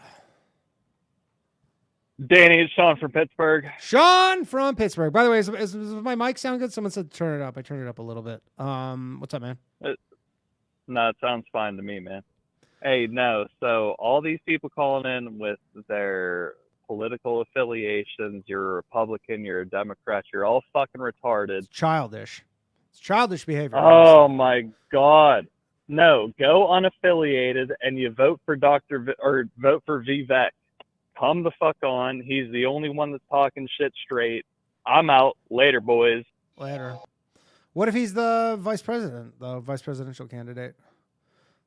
Danny, it's Sean from Pittsburgh. Sean from Pittsburgh. By the way, is my mic sound good? Someone said turn it up. I turned it up a little bit. What's up, man? No, it sounds fine to me, man. Hey, no. So all these people calling in with their political affiliations, you're a Republican, you're a Democrat, you're all fucking retarded. It's childish. It's childish behavior. Oh my God. No, go unaffiliated and you vote for vote for Vivek. Come the fuck on. He's the only one that's talking shit straight. I'm out. Later, boys. Later. What if he's the vice presidential candidate?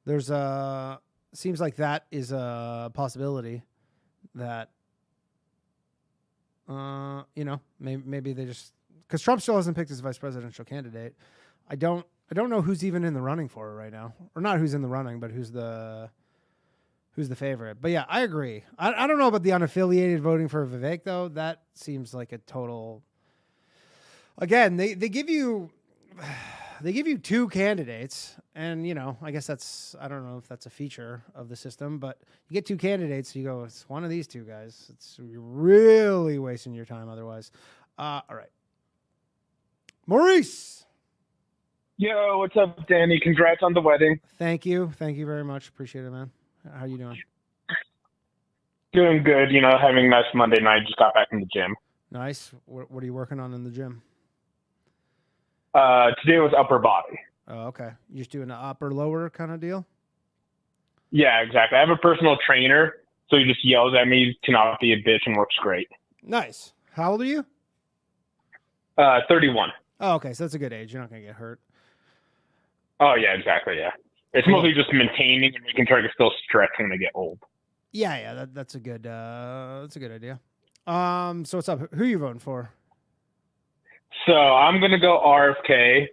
There's seems like that is a possibility that, maybe they just, because Trump still hasn't picked his vice presidential candidate. I don't know who's even in the running for it right now, or not who's in the running, but who's the favorite. But yeah, I agree. I don't know about the unaffiliated voting for Vivek though. That seems like a total. Again, they give you two candidates, and I guess I don't know if that's a feature of the system, but you get two candidates, you go, it's one of these two guys. You're really wasting your time otherwise. All right, Maurice. Yo, what's up, Danny? Congrats on the wedding. Thank you very much. Appreciate it, man. How you doing? Doing good. You know, having a nice Monday night. Just got back from the gym. Nice. What are you working on in the gym? Today was upper body. Oh, okay. You just doing an upper lower kind of deal? Yeah, exactly. I have a personal trainer, so he just yells at me to not be a bitch and works great. Nice. How old are you? 31. Oh, okay. So that's a good age. You're not gonna get hurt. Oh yeah, exactly. Yeah, it's mostly just maintaining and making sure I can still stretch when I get old. Yeah. That's a good idea. So what's up? Who are you voting for? So I'm gonna go RFK.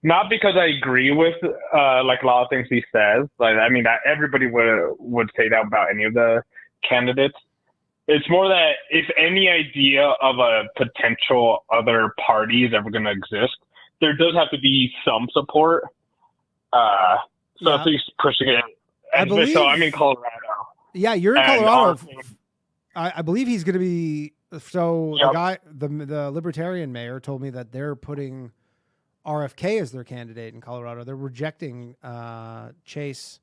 Not because I agree with like a lot of things he says. Like I mean, everybody would say that about any of the candidates. It's more that if any idea of a potential other party is ever going to exist, there does have to be some support. So if he's pushing it, so I'm in Colorado. Yeah, you're in Colorado. I believe he's going to be. So the Libertarian mayor told me that they're putting RFK as their candidate in Colorado. They're rejecting Chase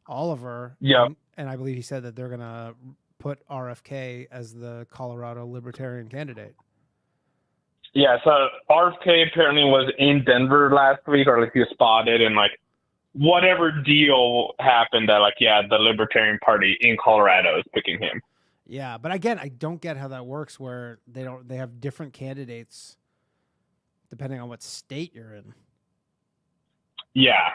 Oliver. Yeah, and I believe he said that they're going to put RFK as the Colorado Libertarian candidate. Yeah, so RFK apparently was in Denver last week, or like he was spotted, and like whatever deal happened that like, yeah, the Libertarian Party in Colorado is picking him. Yeah, but again, I don't get how that works where they have different candidates depending on what state you're in. Yeah.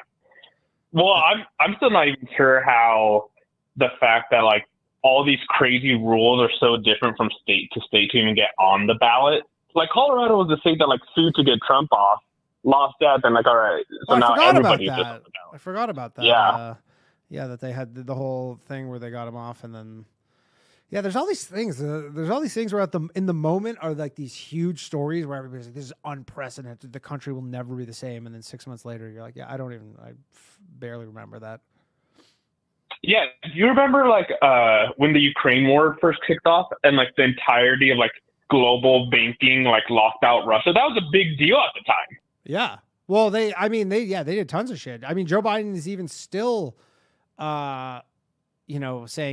Well, I'm still not even sure how the fact that like all these crazy rules are so different from state to state to even get on the ballot. Like Colorado was the state that like sued to get Trump off, lost that, then like all right, so now everybody's just on the ballot. I forgot about that. Yeah, that they had the whole thing where they got him off, and then there's all these things. There's all these things where in the moment are like these huge stories where everybody's like, "This is unprecedented. The country will never be the same." And then 6 months later, you're like, "Yeah, I barely remember that." Yeah, do you remember like when the Ukraine war first kicked off and like the entirety of like global banking like locked out Russia? That was a big deal at the time. Yeah. Well, they did tons of shit. I mean, Joe Biden is even still, saying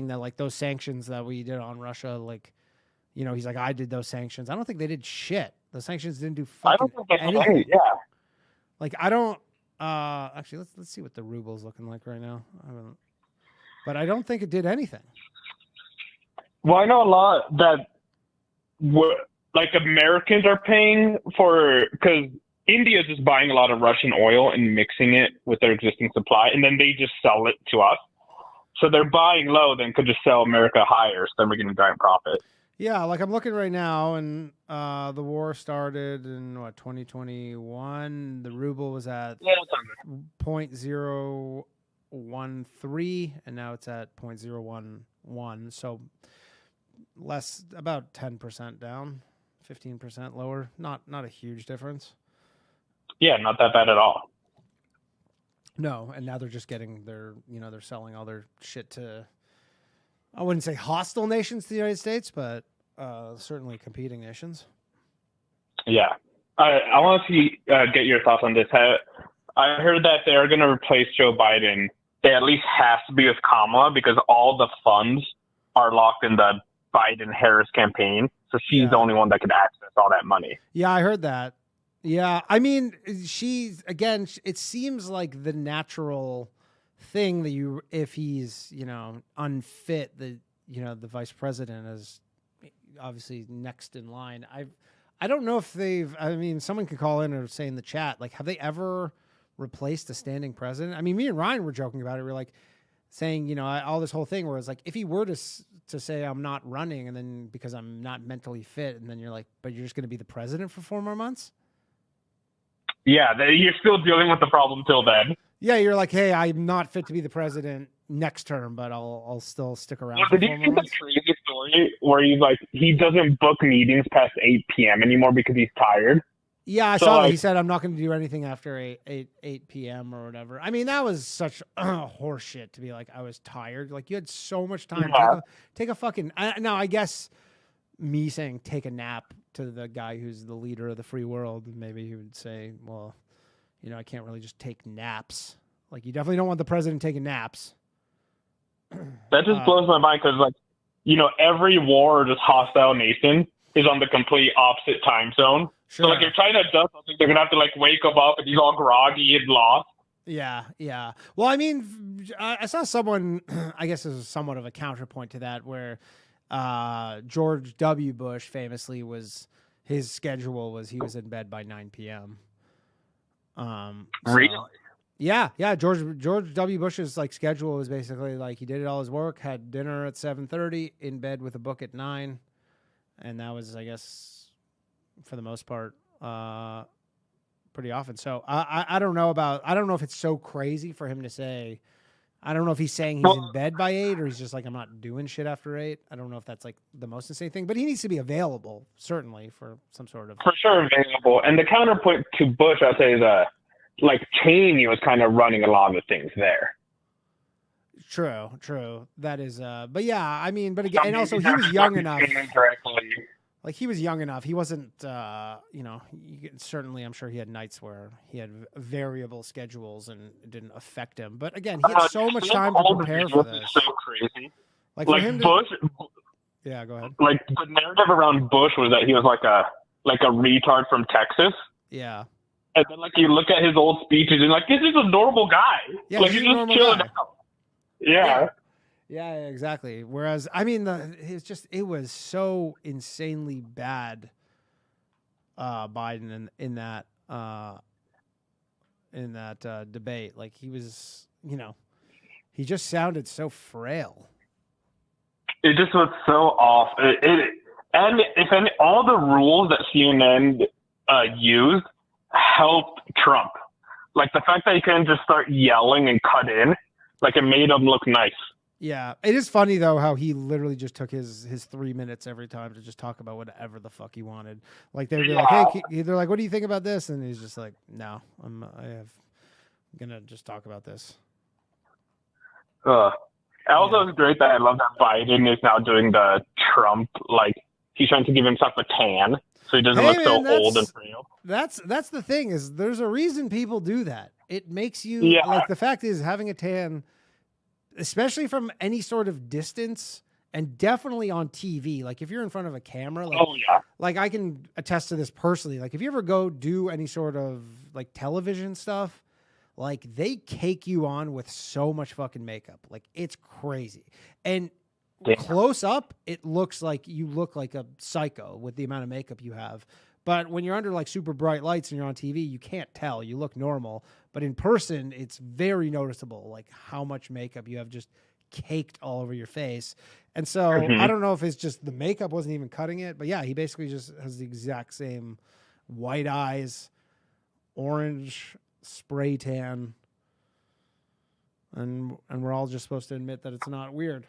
that like those sanctions that we did on Russia, like, he's like, I did those sanctions. I don't think they did shit. The sanctions didn't do fucking anything. Yeah. Like, I don't. Actually, let's see what the ruble's looking like right now. But I don't think it did anything. Well, I know a lot that like Americans are paying for, because India is just buying a lot of Russian oil and mixing it with their existing supply, and then they just sell it to us. So they're buying low, then could just sell America higher, so then we're getting a giant profit. Yeah, like I'm looking right now, and the war started in 2021. The ruble was at 0.013, and now it's at 0.011. So less, about 10% down, 15% lower. Not a huge difference. Yeah, not that bad at all. No, and now they're just getting they're selling all their shit to, I wouldn't say hostile nations to the United States, but certainly competing nations. Yeah. I want to get your thoughts on this. I heard that they're going to replace Joe Biden. It at least has to be with Kamala because all the funds are locked in the Biden-Harris campaign. So she's the only one that could access all that money. Yeah, I heard that. Yeah, I mean, it seems like the natural thing that if he's, unfit, the vice president is obviously next in line. I don't know if someone could call in or say in the chat, like, have they ever replaced a standing president? I mean, me and Ryan were joking about it. We're like saying, all this whole thing where it's like, if he were to say I'm not running and then because I'm not mentally fit, and then you're like, but you're just going to be the president for 4 more months? Yeah, you're still dealing with the problem till then. Yeah, you're like, hey, I'm not fit to be the president next term, but I'll still stick around. Well, did you see that crazy story where he doesn't book meetings past 8 p.m. anymore because he's tired? Yeah, I saw that. He said, I'm not going to do anything after 8 p.m. or whatever. I mean, that was such horse shit to be like, I was tired. Like, you had so much time. Yeah. Take a fucking... Now, I guess me saying take a nap to the guy who's the leader of the free world, maybe he would say, well, you know, I can't really just take naps. Like, you definitely don't want the president taking naps. That just blows my mind because, like, you know, every war or just hostile nation is on the complete opposite time zone. Sure. So, like, if China does something, they're gonna have to like wake him up, and he's all groggy and lost. Yeah, yeah. Well, I mean, I saw someone, I guess this is somewhat of a counterpoint to that, where George W. Bush famously his schedule was he was in bed by 9 p.m. Really? Yeah. George W. Bush's like schedule was basically like he did all his work, had dinner at 7:30, in bed with a book at 9, and that was, I guess, for the most part, pretty often. So I don't know if it's so crazy for him to say. I don't know if he's saying he's in bed by 8 or he's just like, I'm not doing shit after 8. I don't know if that's like the most insane thing, but he needs to be available, certainly, for some sort of. For sure available. And the counterpoint to Bush, I'd say, is like Cheney was kind of running a lot of the things there. True. That is, but yeah, I mean, but again, and also he was young enough. Like, he was young enough. He wasn't, you know, certainly I'm sure he had nights where he had variable schedules and it didn't affect him. But again, he had so much time to prepare for this. Is so crazy. Like for him Bush. Yeah, go ahead. Like, the narrative around Bush was that he was like a retard from Texas. Yeah. And then, like, you look at his old speeches and, like, this is a normal guy. Yeah, like, he's just chilling out. Yeah. Yeah, exactly. Whereas, I mean, it was so insanely bad, Biden in that debate. Like, he was, you know, he just sounded so frail. It just was so off. And if any, all the rules that CNN used helped Trump. Like, the fact that he couldn't just start yelling and cut in, like, it made him look nice. Yeah, it is funny though how he literally just took his 3 minutes every time to just talk about whatever the fuck he wanted. Like, they'd be like, "Hey," they're like, "What do you think about this?" And he's just like, "No, I'm gonna just talk about this." Also, it's great that I love that Biden is now doing the Trump, like, he's trying to give himself a tan so he doesn't look so old and frail. That's the thing, is there's a reason people do that. It makes you like, the fact is, having a tan, especially from any sort of distance, and definitely on TV. Like, if you're in front of a camera, like, like, I can attest to this personally. Like, if you ever go do any sort of like television stuff, like, they cake you on with so much fucking makeup. Like, it's crazy. And close up, it looks like you look like a psycho with the amount of makeup you have. But when you're under like super bright lights and you're on TV, you can't tell. You look normal. But in person, it's very noticeable, like, how much makeup you have just caked all over your face. And so I don't know if it's just the makeup wasn't even cutting it. But yeah, he basically just has the exact same white eyes, orange spray tan. And we're all just supposed to admit that it's not weird.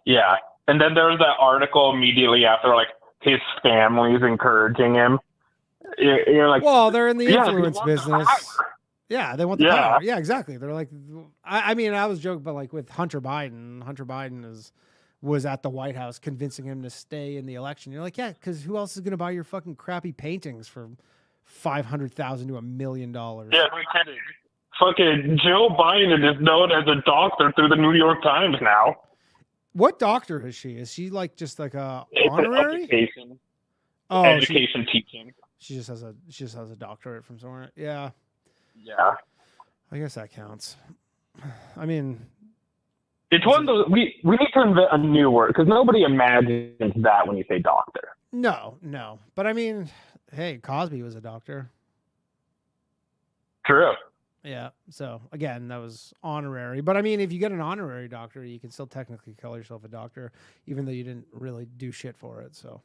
Yeah. And then there was that article immediately after, like, his family's encouraging him. You're like, well, they're in the influence business. Yeah, they want the power. Yeah, exactly. They're like, I mean, I was joking, but like with Hunter Biden was at the White House convincing him to stay in the election. You're like, yeah, because who else is going to buy your fucking crappy paintings for $500,000 to $1 million? Yeah, no kidding. Fucking Joe Biden is known as a doctor through the New York Times now. What doctor is she? Is she like just like a honorary? Education. Oh, education teaching. She just has a doctorate from somewhere. Yeah. Yeah. I guess that counts. I mean, it's one of those, we need to invent a new word, because nobody imagines that when you say doctor. No. But I mean, hey, Cosby was a doctor. True. Yeah. So again, that was honorary. But I mean, if you get an honorary doctor, you can still technically call yourself a doctor, even though you didn't really do shit for it. So,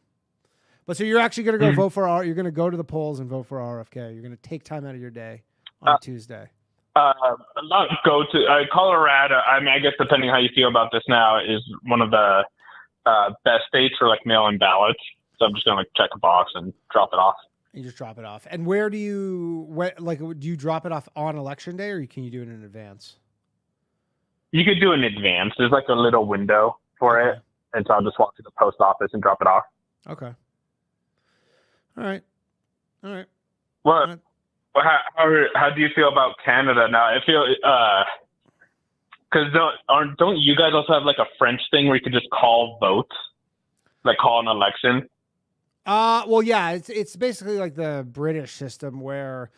but so you're actually going to go vote for you're going to go to the polls and vote for RFK. You're going to take time out of your day on Tuesday. Not go to Colorado. I mean, I guess depending how you feel about this now, is one of the best states for like mail-in ballots. So I'm just going to like check a box and drop it off. You just drop it off. And where do you do you drop it off on election day, or can you do it in advance? You could do it in advance. There's like a little window for it, and so I'll just walk to the post office and drop it off. Okay. All right. All right. What? How do you feel about Canada now? I feel because don't you guys also have like a French thing where you could just call votes, like call an election? Well, yeah, it's basically like the British system where,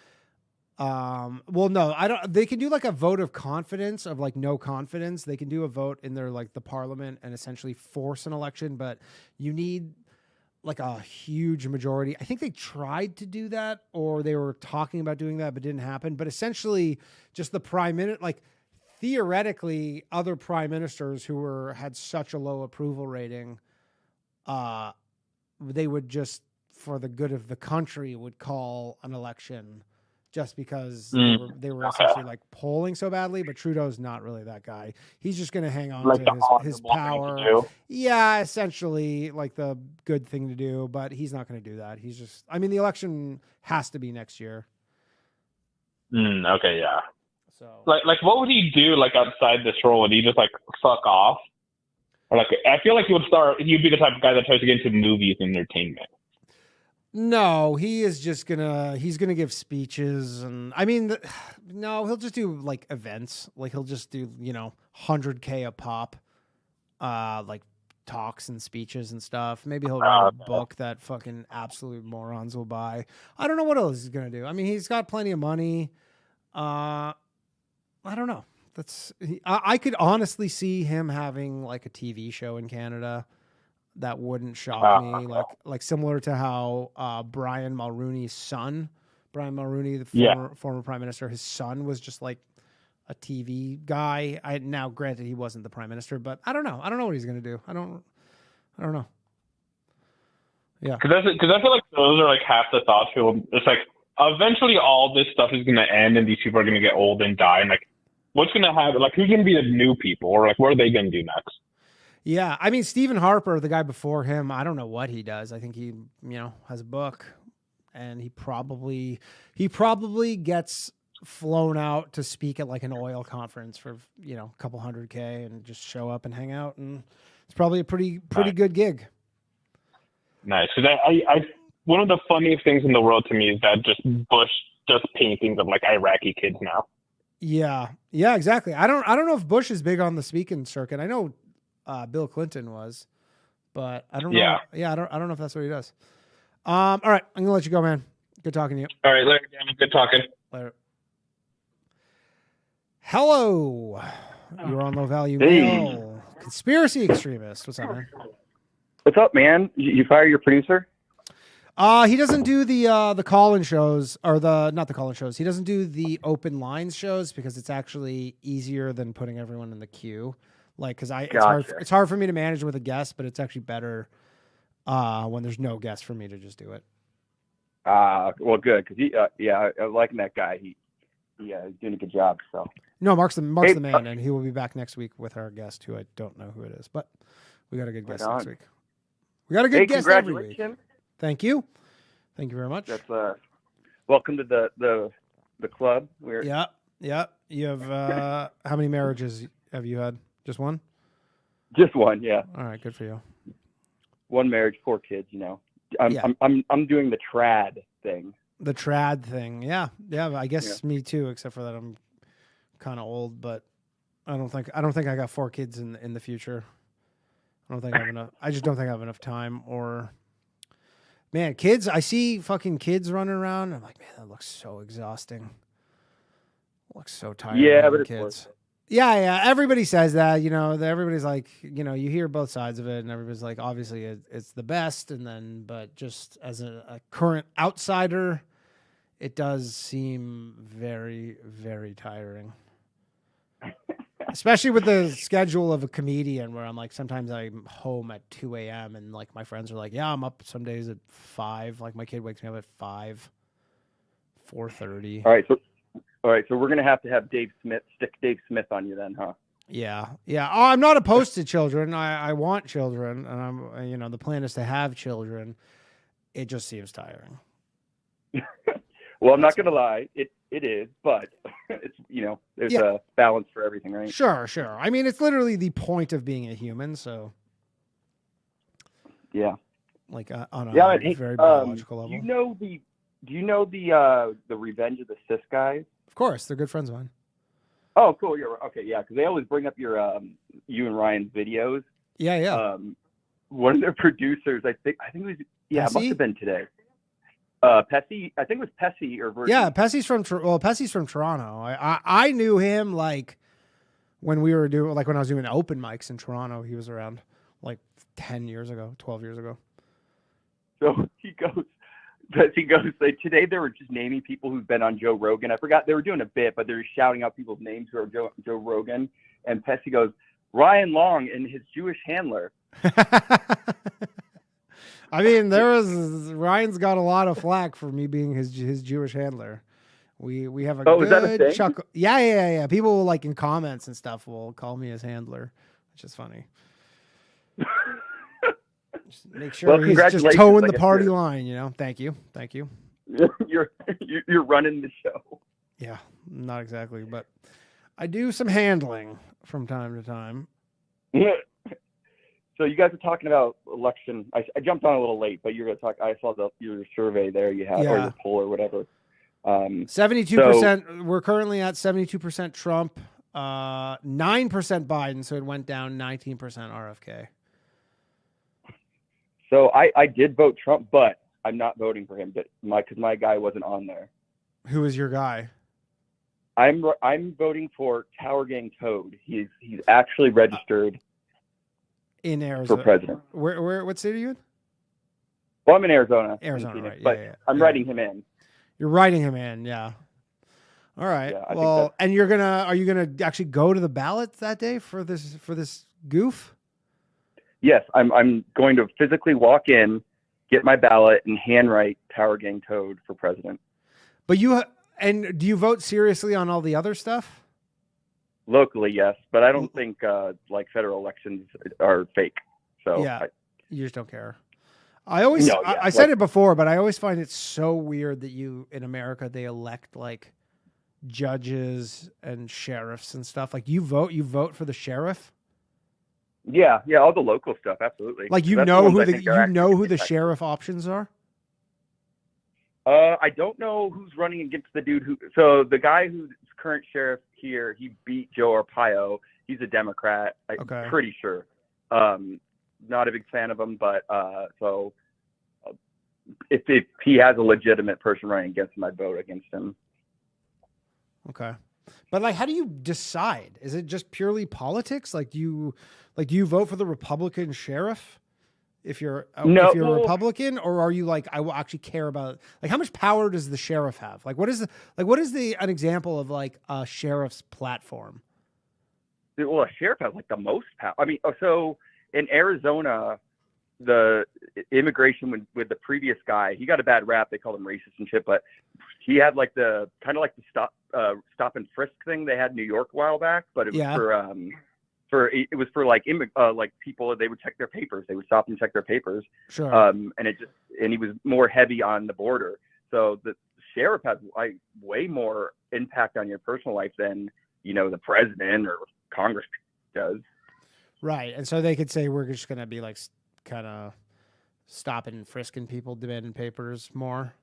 well, no, I don't. They can do like a vote of confidence, of like no confidence. They can do a vote in their like the parliament and essentially force an election, but you need like a huge majority. I think they tried to do that, or they were talking about doing that, but didn't happen. But essentially, just the prime minister, like theoretically, other prime ministers who had such a low approval rating, they would just, for the good of the country, would call an election just because they were essentially like polling so badly. But Trudeau's not really that guy. He's just going to hang on Like to his honorable thing to power. do. Yeah, essentially like the good thing to do, but he's not going to do that. He's just, I mean, the election has to be next year. Okay, yeah. So Like what would he do like outside this role? Would he just like fuck off? Or like I feel like he'd be the type of guy that tries to get into movies and entertainment. no, he's gonna give speeches, and I mean, no, he'll just do like events. Like he'll just do, 100K a pop, like talks and speeches and stuff. Maybe he'll write a book that fucking absolute morons will buy. I don't know what else he's gonna do. I mean, he's got plenty of money. I don't know. I could honestly see him having like a TV show in Canada. That wouldn't shock me. Like similar to how Brian Mulroney's son, Brian Mulroney, the former prime minister, his son was just like a TV guy. Now granted he wasn't the prime minister, but I don't know. I don't know what he's gonna do. I don't know. Yeah, because I feel like those are like half the thoughts. It's like eventually all this stuff is gonna end, and these people are gonna get old and die, and like what's gonna happen? Like who's gonna be the new people, or like what are they gonna do next? Yeah, I mean, Stephen Harper, the guy before him, I don't know what he does. I think he, has a book, and he probably gets flown out to speak at like an oil conference for, a couple $100K and just show up and hang out, and it's probably a pretty good gig. Nice, because I one of the funniest things in the world to me is that just Bush does paintings of like Iraqi kids now. Yeah, exactly. I don't know if Bush is big on the speaking circuit. I know Bill Clinton was, but I don't know. Yeah, I don't know if that's what he does. All right, I'm gonna let you go, man. Good talking to you. All right, later, Danny. Good talking. Later. Hello, you're on Low Value Hey. Mail. Conspiracy extremist. What's up, man? What's up, man? You fire your producer? He doesn't do the call-in shows, or not the call-in shows. He doesn't do the open lines shows because it's actually easier than putting everyone in the queue. Like, because it's hard for me to manage with a guest, but it's actually better when there's no guest for me to just do it. Well, good, because I like that guy. He's doing a good job. So no, Mark's the man, and he will be back next week with our guest, who I don't know who it is, but we got a good guest next week. We got a good guest every week. Thank you very much. That's welcome to the club. Yeah. You have how many marriages have you had? Just one? Just one, yeah. All right, good for you. One marriage, 4 kids. I'm doing the trad thing. The trad thing, yeah. I guess me too, except for that I'm kind of old, but I don't think I got 4 kids in the future. I don't think I have enough. I just don't think I have enough time. Or man, kids. I see fucking kids running around. I'm like, man, that looks so exhausting. Looks so tired. Yeah, but it's kids. worth it. Yeah. Everybody says that, everybody's like, you hear both sides of it, and everybody's like, obviously it's the best. And then, but just as a current outsider, it does seem very, very tiring. Especially with the schedule of a comedian, where I'm like, sometimes I'm home at 2 a.m. and like my friends are like, yeah, I'm up some days at 5. Like my kid wakes me up at 5, 4:30. All right, so we're gonna have Dave Smith on you then, huh? Yeah. Oh, I'm not opposed to children. I want children, and I'm, the plan is to have children. It just seems tiring. Well, I'm not gonna lie, it is, but it's there's a balance for everything, right? Sure. I mean, it's literally the point of being a human. So. Yeah. like on a Hey, very biological level. Do you know the Revenge of the Sith guys? Of course, they're good friends of mine. Oh, cool. Okay, yeah, because they always bring up your you and Ryan's videos. Yeah. One of their producers, I think it was, it must have been today. Pessy, I think it was Pessy or Virgin. Yeah, Pessy's from Toronto. I knew him like when we were doing when I was doing open mics in Toronto. He was around like 10 years ago, 12 years ago. So Pessy goes, today they were just naming people who've been on Joe Rogan. I forgot they were doing a bit, but they were shouting out people's names who are Joe Rogan. And Pessy goes, Ryan Long and his Jewish handler. I mean, Ryan's got a lot of flack for me being his Jewish handler. We have a good chuckle. Yeah. People will in comments and stuff will call me his handler, which is funny. Just make sure he's just towing the party line, Thank you. You're running the show. Yeah, not exactly, but I do some handling from time to time. So you guys are talking about election. I jumped on a little late, but you're going to talk. I saw your survey there you had, or your poll or whatever. 72%. We're currently at 72% Trump, 9% Biden. So it went down 19% RFK. So I did vote Trump, but I'm not voting for him because my guy wasn't on there. Who is your guy? I'm voting for Tower Gang Toad. He's actually registered in Arizona for president. Where what city are you in? Well, I'm in Arizona. Arizona, right? But yeah. I'm writing him in. You're writing him in, yeah. All right. Yeah, well, and are you gonna actually go to the ballot that day for this goof? Yes, I'm going to physically walk in, get my ballot, and handwrite Tower Gang Toad for president. But do you vote seriously on all the other stuff? Locally, yes, but I don't think federal elections are fake. So yeah, you just don't care. I said it before, but I always find it so weird that in America they elect judges and sheriffs and stuff. You vote for the sheriff. Yeah, all the local stuff, absolutely. You know who the sheriff options are? I don't know who's running against the dude so the guy who's current sheriff here, he beat Joe Arpaio. He's a Democrat. I'm pretty sure. Not a big fan of him, but if he has a legitimate person running against him, I'd vote against him. Okay. But how do you decide? Is it just purely politics? Do you vote for the Republican sheriff if you're a Republican, or are you I will actually care about how much power does the sheriff have? What is an example of a sheriff's platform? Well, a sheriff has the most power. I mean, so in Arizona, the immigration with the previous guy, he got a bad rap. They called him racist and shit, but he had the stop and frisk thing they had in New York a while back, but it was for people, they would check their papers. They would stop and check their papers. Sure. And he was more heavy on the border. So the sheriff has way more impact on your personal life than, the president or Congress does. Right. And so they could say, we're just going to be kind of stopping and frisking people, demanding papers more.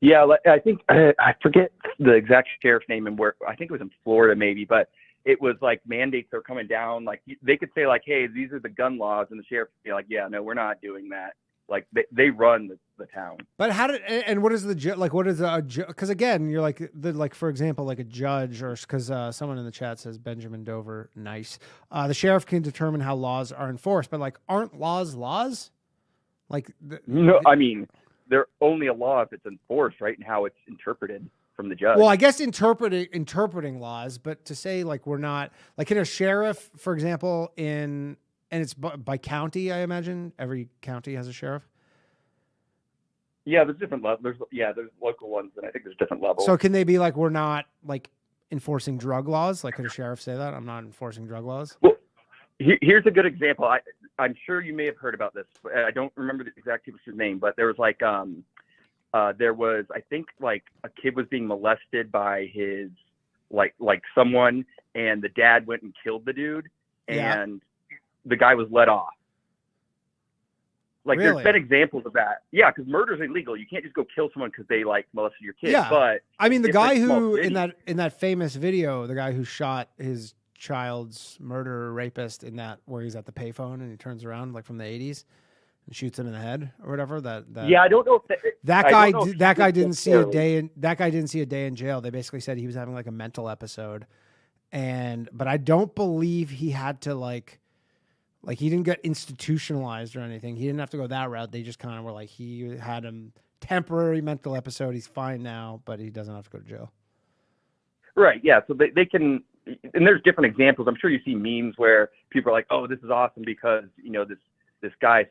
Yeah. I think, I forget the exact sheriff's name and where, I think it was in Florida maybe, but it was mandates are coming down. They could say hey, these are the gun laws, and the sheriff would be yeah, no, we're not doing that. They run the town. But what is what is because again, you're for example, a judge, or because someone in the chat says Benjamin Dover, nice. The sheriff can determine how laws are enforced, but aren't laws? No, I mean, they're only a law if it's enforced, right? And how it's interpreted from the judge. Well, I guess interpreting laws, but to say we're not can a sheriff, for example, and it's by county, I imagine every county has a sheriff. Yeah, there's different levels. There's local ones, and I think there's different levels. So can they be we're not enforcing drug laws? Could a sheriff say that I'm not enforcing drug laws? Well, here's a good example. I'm sure you may have heard about this. I don't remember the exact people's name, but there was there was, I think, a kid was being molested by his someone, and the dad went and killed the dude, and the guy was let off. Like Really? there's been examples of that. Yeah, because murder's illegal. You can't just go kill someone because they like molested your kid. Yeah. But I mean, the guy different small who cities- in that famous video, the guy who shot his child's murderer rapist in that where he's at the payphone and he turns around like from the 80s and shoots him in the head or whatever. That yeah, I don't know if that I guy don't know if that guy he didn't see a necessarily- day in jail. They basically said he was having like a mental episode, but I don't believe he had to like he didn't get institutionalized or anything. He didn't have to go that route. They just kind of were like he had a temporary mental episode. He's fine now, but he doesn't have to go to jail. Right. Yeah. So they can, and there's different examples. I'm sure you see memes where people are like, "Oh, this is awesome because this guy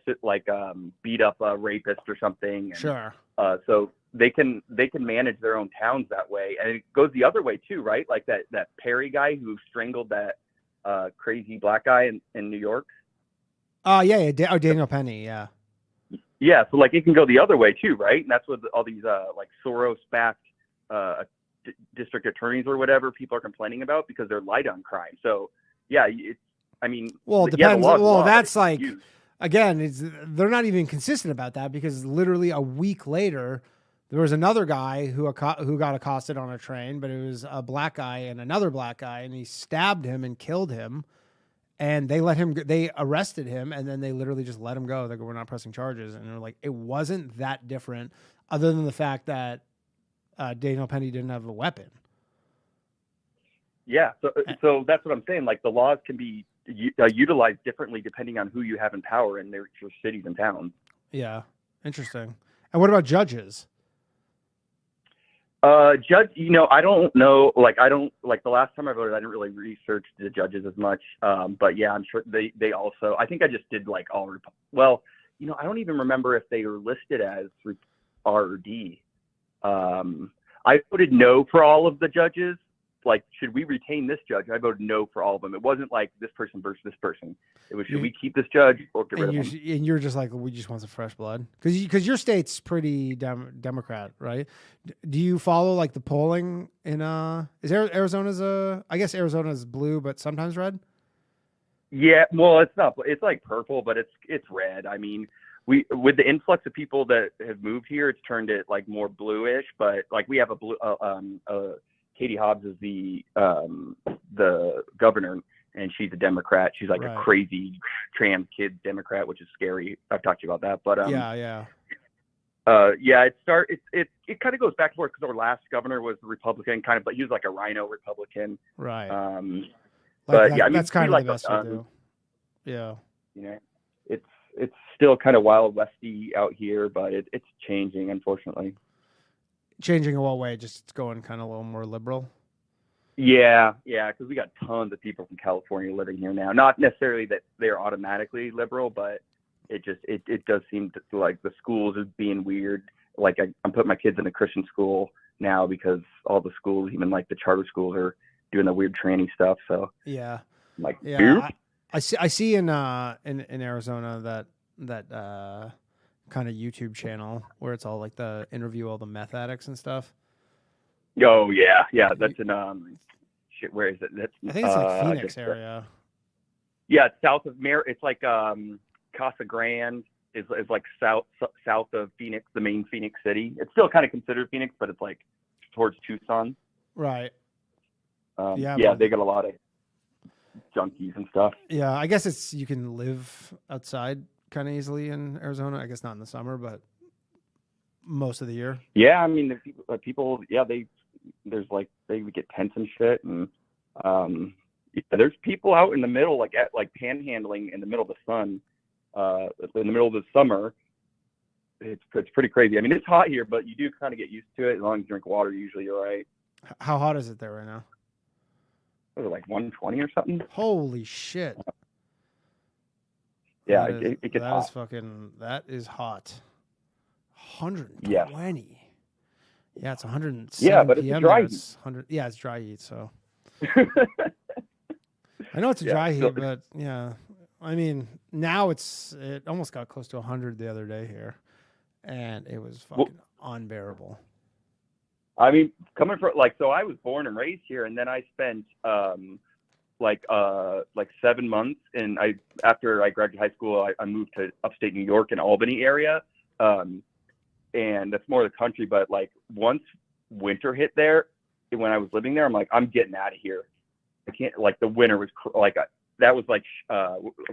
beat up a rapist or something." And, Sure. So they can manage their own towns that way, and it goes the other way too, right? Like that Perry guy who strangled that crazy black guy in New York. Yeah. Daniel Penny. Yeah. Yeah. So like it can go the other way too, right? And that's what all these like Soros-backed district attorneys or whatever people are complaining about because they're light on crime. So yeah, it depends. That's like, again, they're not even consistent about that because literally a week later, there was another guy who got accosted on a train, but it was a black guy and another black guy, and he stabbed him and killed him. And they arrested him, and then they literally just let him go. They go, we're not pressing charges. And they're like, it wasn't that different other than the fact that Daniel Penny didn't have a weapon. Yeah. So that's what I'm saying. Like the laws can be utilized differently depending on who you have in power in your cities and towns. Yeah. Interesting. And what about judges? Judge, I don't know. The last time I voted, I didn't really research the judges as much. But yeah, I'm sure they also, I think I just did like all, I don't even remember if they were listed as R or D. I voted no for all of the judges. Like, should we retain this judge? I voted no for all of them. It wasn't like this person versus this person. It was, should we keep this judge or get rid of him? And you're just like, we just want some fresh blood. Because your state's pretty Democrat, right? Do you follow like the polling in is Arizona's I guess Arizona's blue, but sometimes red? Yeah, well, it's not. It's like purple, but it's red. I mean, with the influx of people that have moved here, it's turned it like more bluish. But like we have a blue. Katie Hobbs is the governor, and she's a Democrat. She's like a crazy trans kid Democrat, which is scary. I've talked to you about that, but it kind of goes back and forth because our last governor was the Republican, kind of, but he was like a rhino Republican, right? That's kind of like the best to do. Yeah, it's still kind of wild westy out here, but it's changing, unfortunately. Changing in what way? Just it's going kind of a little more liberal. Yeah, because we got tons of people from California living here now. Not necessarily that they're automatically liberal, but it does seem to, like the schools are being weird. Like I'm putting my kids in a Christian school now because all the schools, even like the charter schools, are doing the weird tranny stuff. So yeah, like I see in Arizona that kind of YouTube channel where it's all like the interview all the meth addicts and stuff. Oh yeah, that's in where is it? That's I think it's like Phoenix area. Yeah, it's south of It's like Casa Grande is like south of Phoenix, the main Phoenix city. It's still kind of considered Phoenix, but it's like towards Tucson. Right. They got a lot of junkies and stuff. Yeah, I guess you can live outside kind of easily in Arizona. I guess not in the summer, but most of the year. Yeah, I mean, the people, there's like they would get tents and shit, and there's people out in the middle, like panhandling in the middle of the sun, in the middle of the summer. It's pretty crazy. I mean, it's hot here, but you do kind of get used to it as long as you drink water. Usually, you're right. How hot is it there right now? Was it like 120 or something? Holy shit! Yeah, it gets hot. That is hot. 120. Yeah, it's 107 but PM. It's dry heat. It's 100. Yeah, it's dry heat. So I know it's a dry heat, but yeah, I mean now it almost got close to 100 the other day here, and it was fucking unbearable. I mean, coming from so I was born and raised here, and then I spent like 7 months, and after I graduated high school, I moved to upstate New York and Albany area, and that's more of the country. But like once winter hit there, when I was living there, I'm like, I'm getting out of here. I can't. Like the winter was that was like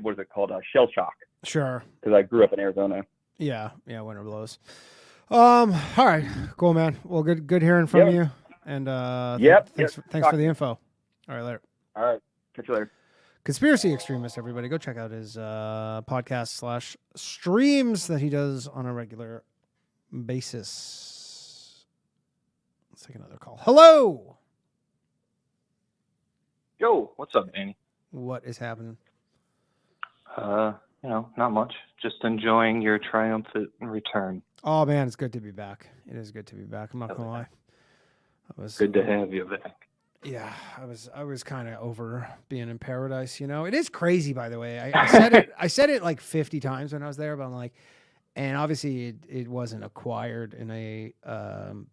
what is it called? Shell shock. Sure. Because I grew up in Arizona. Yeah, winter blows. All right, cool, man. Well, good hearing from you. And thanks for the info. All right, later. All right, catch you later. Conspiracy Extremist, everybody, go check out his podcast / streams that he does on a regular basis. Let's take another call. Hello. Yo, what's up, Danny? What is happening? Not much. Just enjoying your triumphant return. Oh man, it's good to be back. It is good to be back. I'm not gonna lie. Good to have you back. Yeah, I was kind of over being in paradise. It is crazy, by the way. I said it like 50 times when I was there, but I'm like, and obviously it wasn't acquired in a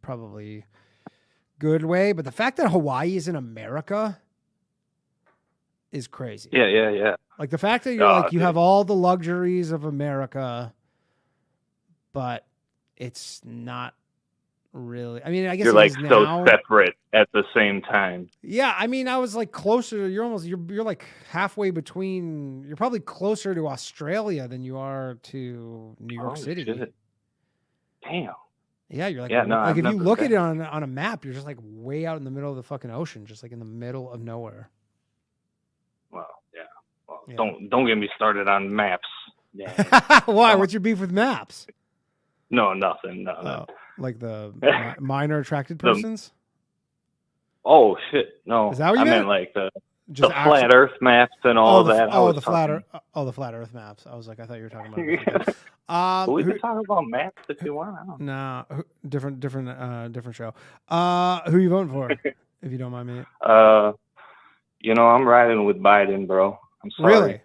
probably good way. But the fact that Hawaii is in America is crazy. Yeah. Like the fact that you have all the luxuries of America, but it's not really. I mean, I guess you're like so separate at the same time. Yeah, I mean, I was like closer. You're like halfway between. You're probably closer to Australia than you are to New York City. Shit. Damn. Yeah, you're like, like if you look at it on a map, you're just like way out in the middle of the fucking ocean, just like in the middle of nowhere. Well, yeah. Well, yeah. Don't get me started on maps. Yeah. Why? What's your beef with maps? No, nothing. No. Like the minor attracted persons? Oh shit! No, is that what you meant like the flat Earth maps and all that. The flat Earth maps. I was like, I thought you were talking about. We can talk about maps if you want. No, different show. Who are you voting for? If you don't mind me. I'm riding with Biden, bro. I'm sorry. Really?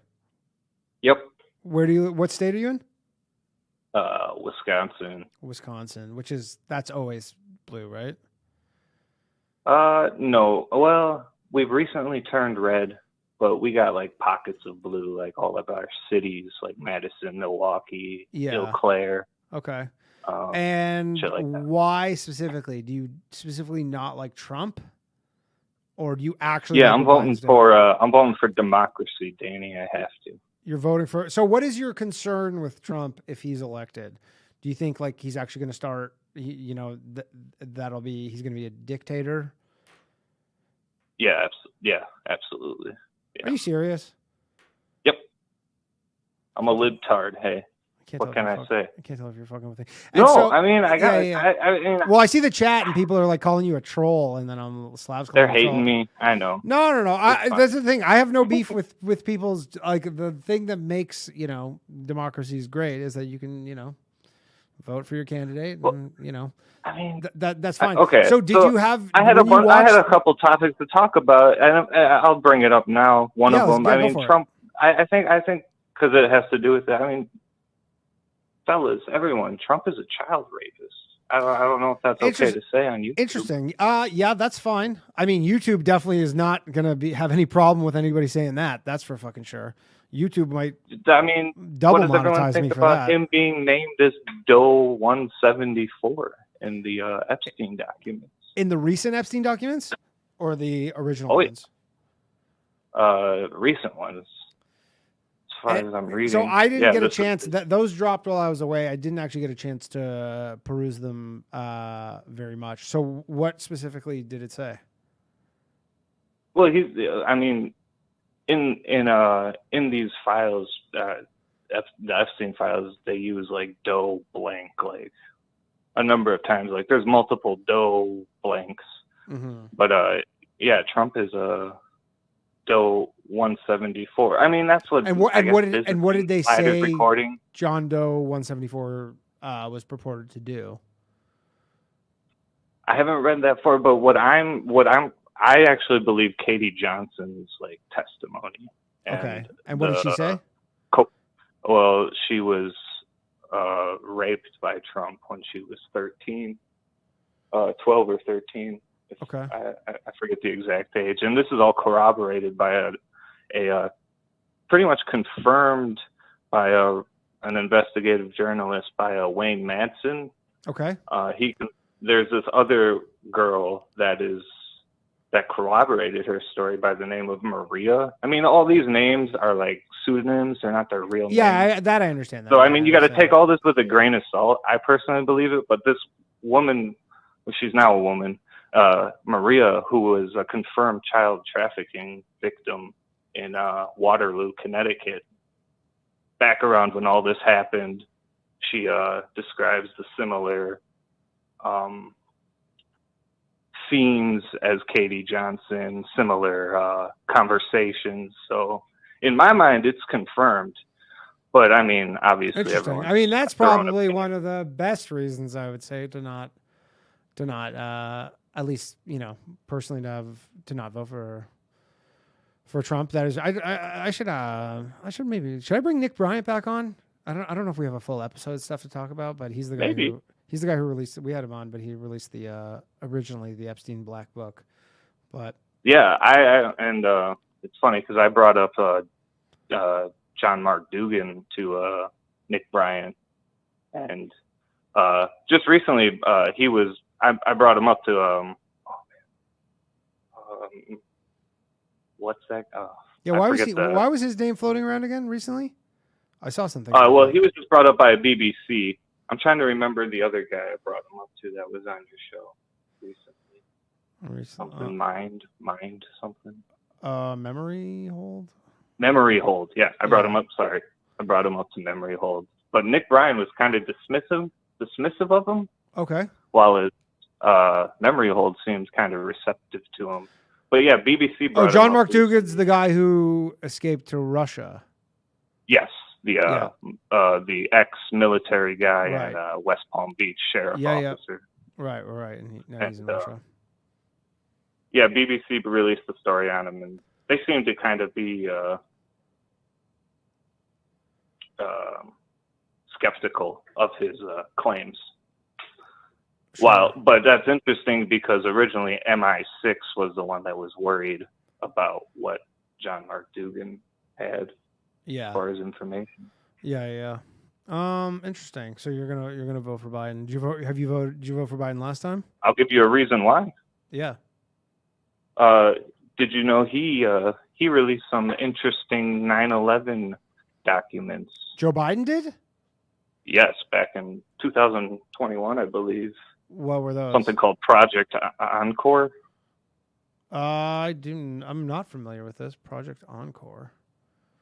Yep. What state are you in? Wisconsin, that's always blue, right? No. Well, we've recently turned red, but we got like pockets of blue, like all of our cities, like Madison, Milwaukee, Eau Claire. Okay. And like why specifically? Do you specifically not like Trump, or do you actually? Yeah, I'm voting for democracy, Danny. I have to. You're voting for. So what is your concern with Trump if he's elected? Do you think like he's actually going to start, he's going to be a dictator? Yeah, absolutely. Yeah. Are you serious? Yep. I'm a libtard. Hey, what can I say? I can't tell if you're fucking with me. I well, I see the chat and people are like calling you a troll, and then Slav's calling they're hating me. I know. No. That's the thing. I have no beef with people's like the thing that makes democracies great is that you can vote for your candidate. And, I mean that's fine. Okay. So did you have? I had a couple topics to talk about, and I'll bring it up now. One of them. I mean, Trump. I think because it has to do with that. I mean. Fellas, everyone, Trump is a child rapist. I don't know if that's okay to say on YouTube. Interesting. Yeah, that's fine. I mean, YouTube definitely is not going to have any problem with anybody saying that. That's for fucking sure. YouTube might. I mean, double what does everyone monetize think me for about that. him being named as Doe 174 in the Epstein documents? In the recent Epstein documents, or the original ones? Recent ones. As far as I'm reading. So I didn't get a chance. Those dropped while I was away. I didn't actually get a chance to peruse them very much. So what specifically did it say? Well, in these files, the Epstein files, they use like Doe blank like a number of times. Like there's multiple Doe blanks, but Trump is a Doe 174. I mean, that's what. And what did they say? Recording. John Doe 174 was purported to do. I haven't read that far, but I actually believe Katie Johnson's like testimony. Okay. And what did she say? Well, she was raped by Trump when she was 13, 12 or 13. Okay. I forget the exact age, and this is all corroborated by a pretty much confirmed by an investigative journalist by Wayne Madsen. Okay. There's this other girl that corroborated her story by the name of Maria. I mean, all these names are like pseudonyms; they're not their real names. Yeah, I understand that. So I mean, you got to take all this with a grain of salt. I personally believe it, but this woman, well, she's now a woman, Maria, who was a confirmed child trafficking victim in Waterloo, Connecticut. Back around when all this happened, she describes the similar themes as Katie Johnson, similar conversations. So in my mind, it's confirmed. But I mean, obviously, interesting. I mean, that's probably one of the best reasons I would say to not, at least, you know, personally to not vote for Trump. That is, I should should I bring Nick Bryant back on? I don't know if we have a full episode stuff to talk about, but he's the guy who released. We had him on, but he released originally the Epstein Black Book. But yeah, and it's funny because I brought up John Mark Dugan to Nick Bryant, and just recently I brought him up to what's that? Yeah, why was his name floating around again recently? I saw something. Well, he was just brought up by BBC. I'm trying to remember the other guy I brought him up to that was on your show recently. Something mind something. Memory hold. Memory hold. Yeah, I brought him up. Sorry, I brought him up to memory hold. But Nick Bryan was kind of dismissive of him. Okay. While his memory hold seems kind of receptive to him. But yeah, BBC. John Mark Dugan's the guy who escaped to Russia. Yes, the ex-military guy at West Palm Beach sheriff officer. Right, and he's in Russia. Yeah, BBC released the story on him, and they seem to kind of be skeptical of his claims. Sure. But that's interesting because originally MI6 was the one that was worried about what John Mark Dugan had for his information. Yeah. Interesting. So you're gonna vote for Biden. Did you vote for Biden last time? I'll give you a reason why. Yeah. Did you know he released some interesting 9/11 documents? Joe Biden did? Yes, back in 2021, I believe. What were those? Something called Project Encore. I'm not familiar with this Project Encore.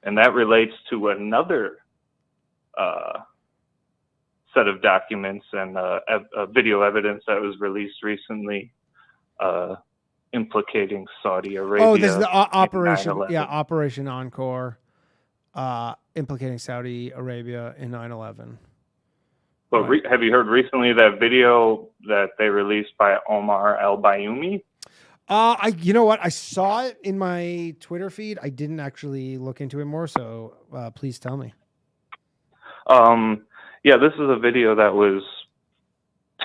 And that relates to another set of documents and video evidence that was released recently, implicating Saudi Arabia. Oh, this is the Operation. Yeah, Operation Encore, implicating Saudi Arabia in 9/11. But have you heard recently that video that they released by Omar al-Bayoumi? You know what? I saw it in my Twitter feed. I didn't actually look into it more, so please tell me. Yeah, this is a video that was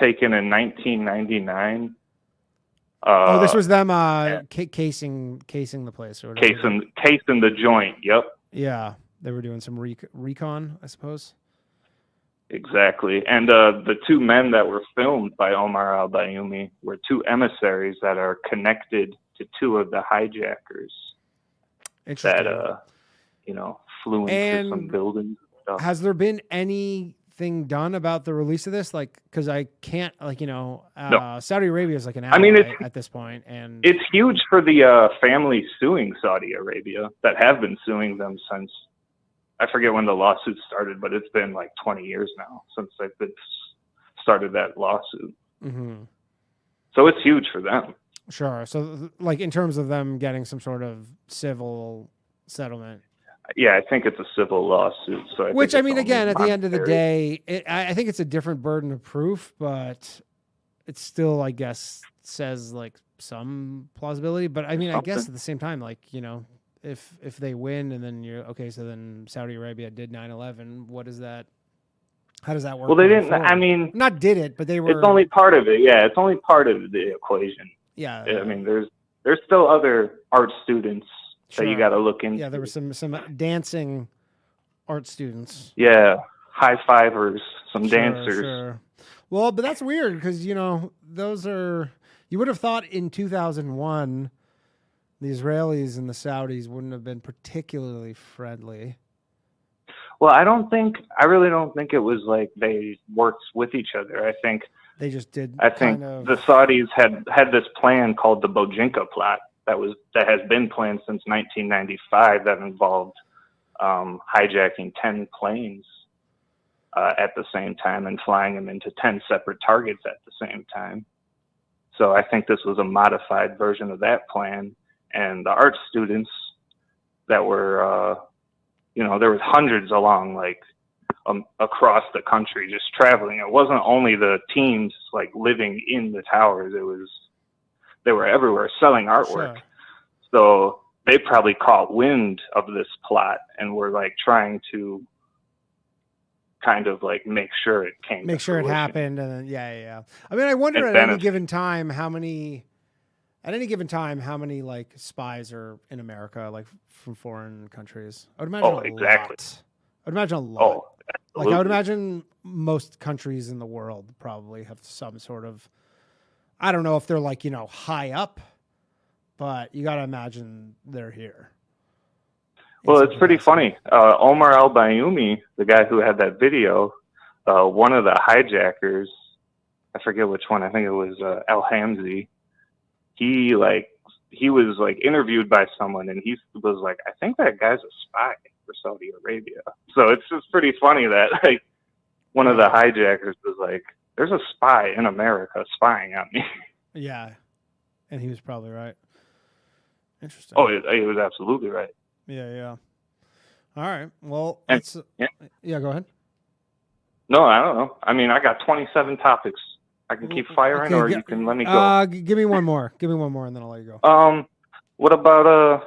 taken in 1999. This was them casing the place, or casing the joint. Yep. Yeah, they were doing some recon, I suppose. Exactly. And the two men that were filmed by Omar al-Bayoumi were two emissaries that are connected to two of the hijackers that, flew into some buildings and stuff. Has there been anything done about the release of this? Like, because I can't, no. Saudi Arabia is like an ally at this point. And it's huge for the families suing Saudi Arabia that have been suing them since, I forget when the lawsuit started, but it's been like 20 years now since they've started that lawsuit. Mm-hmm. So it's huge for them. Sure. So, like, in terms of them getting some sort of civil settlement. Yeah, I think it's a civil lawsuit. So which, I mean, again, at the end of the day, I think it's a different burden of proof, but it still, I guess, says like some plausibility. But I mean, I guess at the same time, like, if they win and then so then Saudi Arabia did 9/11, what is that? How does that work? Well, they didn't, forward? I mean, not did it, but they were. It's only part of it. Yeah, it's only part of the equation. Yeah. I mean, there's still other art students that you got to look into. Yeah, there were some dancing art students. Yeah, high fivers, some dancers. Sure. Well, but that's weird because, those are, you would have thought in 2001, the Israelis and the Saudis wouldn't have been particularly friendly. Well, I really don't think it was like they worked with each other. I think they just did. I think the Saudis had this plan called the Bojinka plot that has been planned since 1995 that involved hijacking 10 planes at the same time and flying them into 10 separate targets at the same time. So I think this was a modified version of that plan. And the art students that were, there was hundreds along, across the country just traveling. It wasn't only the teams living in the towers. They were everywhere selling artwork. Sure. So they probably caught wind of this plot and were trying to kind of make sure it came. Make sure it happened. And then, yeah. I mean, I wonder at any given time how many spies are in America, from foreign countries. I would imagine exactly. I would imagine a lot. Oh, absolutely. I would imagine most countries in the world probably have some sort of, I don't know if they're high up, but you got to imagine they're here. Well, it's pretty funny. Omar al-Bayoumi, the guy who had that video, one of the hijackers, I forget which one, I think it was al-Hamzi, he was interviewed by someone and he was like, I think that guy's a spy for Saudi Arabia. So it's just pretty funny that one of the hijackers was like, there's a spy in America spying on me. Yeah. And he was probably right. Interesting. Oh, he was absolutely right. Yeah. All right. Well, go ahead. No, I don't know. I mean, I got 27 topics. I can keep firing, or you can let me go. Give me one more. And then I'll let you go. What about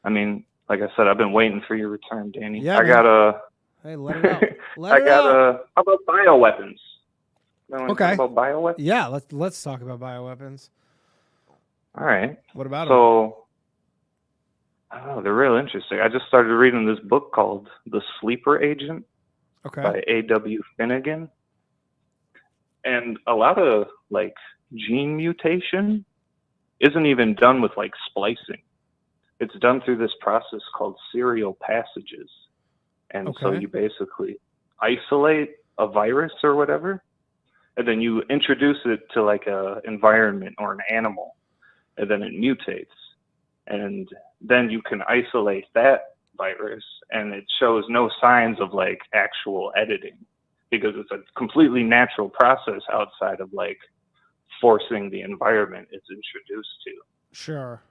I mean, like I said, I've been waiting for your return, Danny. Yeah, I got Hey, let it out. how about bioweapons? Okay. About bioweapons? Yeah, let's talk about bioweapons. All right. What about them? So, I don't know. They're real interesting. I just started reading this book called The Sleeper Agent by A.W. Finnegan. And a lot of gene mutation isn't even done with splicing. It's done through this process called serial passages. And so you basically isolate a virus or whatever, and then you introduce it to a environment or an animal, and then it mutates. And then you can isolate that virus and it shows no signs of actual editing because it's a completely natural process outside of forcing the environment it's introduced to. Sure.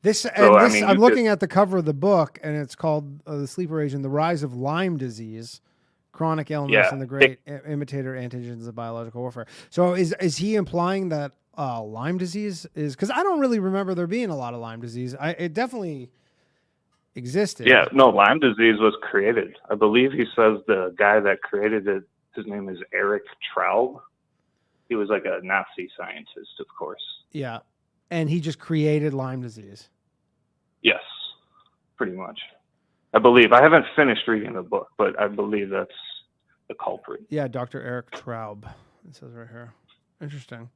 I'm looking at the cover of the book and it's called The Sleeper Agent, The Rise of Lyme Disease, Chronic Illness and the Great Imitator Antigens of Biological Warfare. So is he implying that Lyme disease is, because I don't really remember there being a lot of Lyme disease. It definitely existed. Yeah, no, Lyme disease was created. I believe he says the guy that created it, his name is Eric Traub. He was a Nazi scientist, of course. Yeah, and he just created Lyme disease. Yes, pretty much. I believe. I haven't finished reading the book, but I believe that's the culprit. Yeah, Dr. Eric Traub. It says right here. Interesting.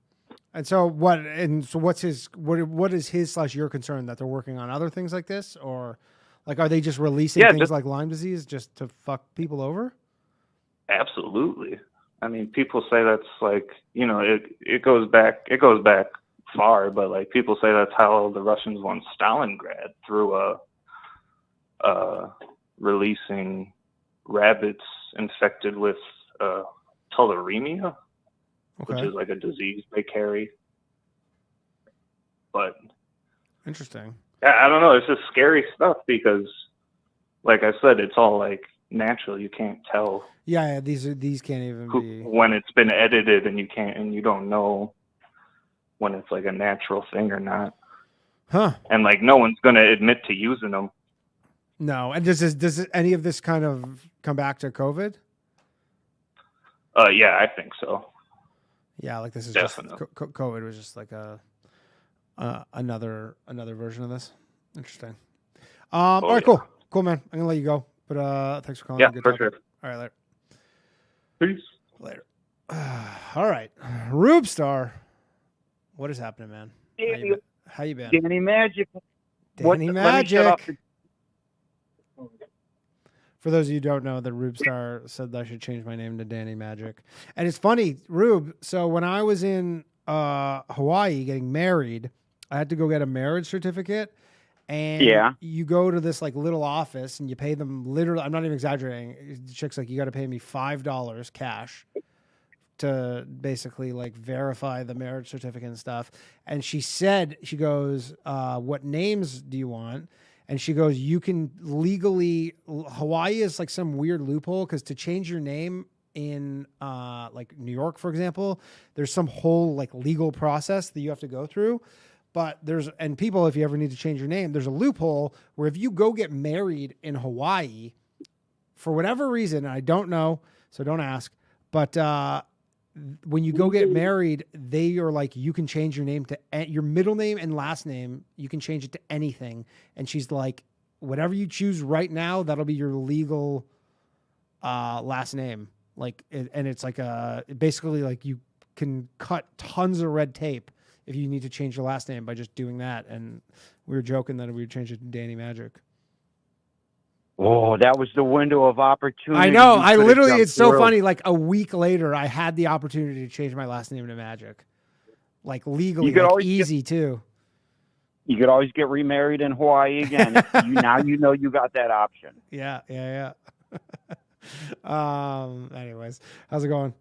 And so what's his, what is his / your concern that they're working on other things like this, or are they just releasing things like Lyme disease just to fuck people over? Absolutely. I mean, people say that's it goes back far, but people say that's how the Russians won Stalingrad, through releasing rabbits infected with tularemia. Which is a disease they carry. But interesting. I don't know. It's just scary stuff because, like I said, it's all natural. You can't tell. Yeah, these can't even be when it's been edited, and you don't know when it's a natural thing or not. Huh? And no one's gonna admit to using them. No. And does any of this kind of come back to COVID? Yeah, I think so. Yeah, this is definitely just COVID was just another version of this. Interesting. All right, cool, man. I'm gonna let you go, but thanks for calling. Yeah, Good for talking. sure. All right, later. Peace. Later. All right, Rube Star. What is happening, man? How you been? Danny Magic. Danny Magic. For those of you who don't know, that Rube Star said that I should change my name to Danny Magic. And it's funny, Rube, so when I was in Hawaii getting married, I had to go get a marriage certificate. And you go to this like little office and you pay them literally, I'm not even exaggerating. The chick's like, you got to pay me $5 cash to basically like verify the marriage certificate and stuff. And she said, she goes, what names do you want? And she goes, you can legally, Hawaii is like some weird loophole because to change your name in like New York, for example, there's some whole like legal process that you have to go through. But and people, if you ever need to change your name, there's a loophole where if you go get married in Hawaii, for whatever reason, I don't know, so don't ask, but when you go get married, they are like, you can change your name to your middle name and last name. You can change it to anything. And she's like, whatever you choose right now, that'll be your legal last name. Like, and it's like basically like you can cut tons of red tape if you need to change your last name by just doing that. And we were joking that we would change it to Danny Magic. Oh, that was the window of opportunity. I know. I literally, it's so funny. Like a week later, I had the opportunity to change my last name to Magic. Like legally, like easy too. You could always get remarried in Hawaii again. Now you know you got that option. Yeah. Anyways, how's it going?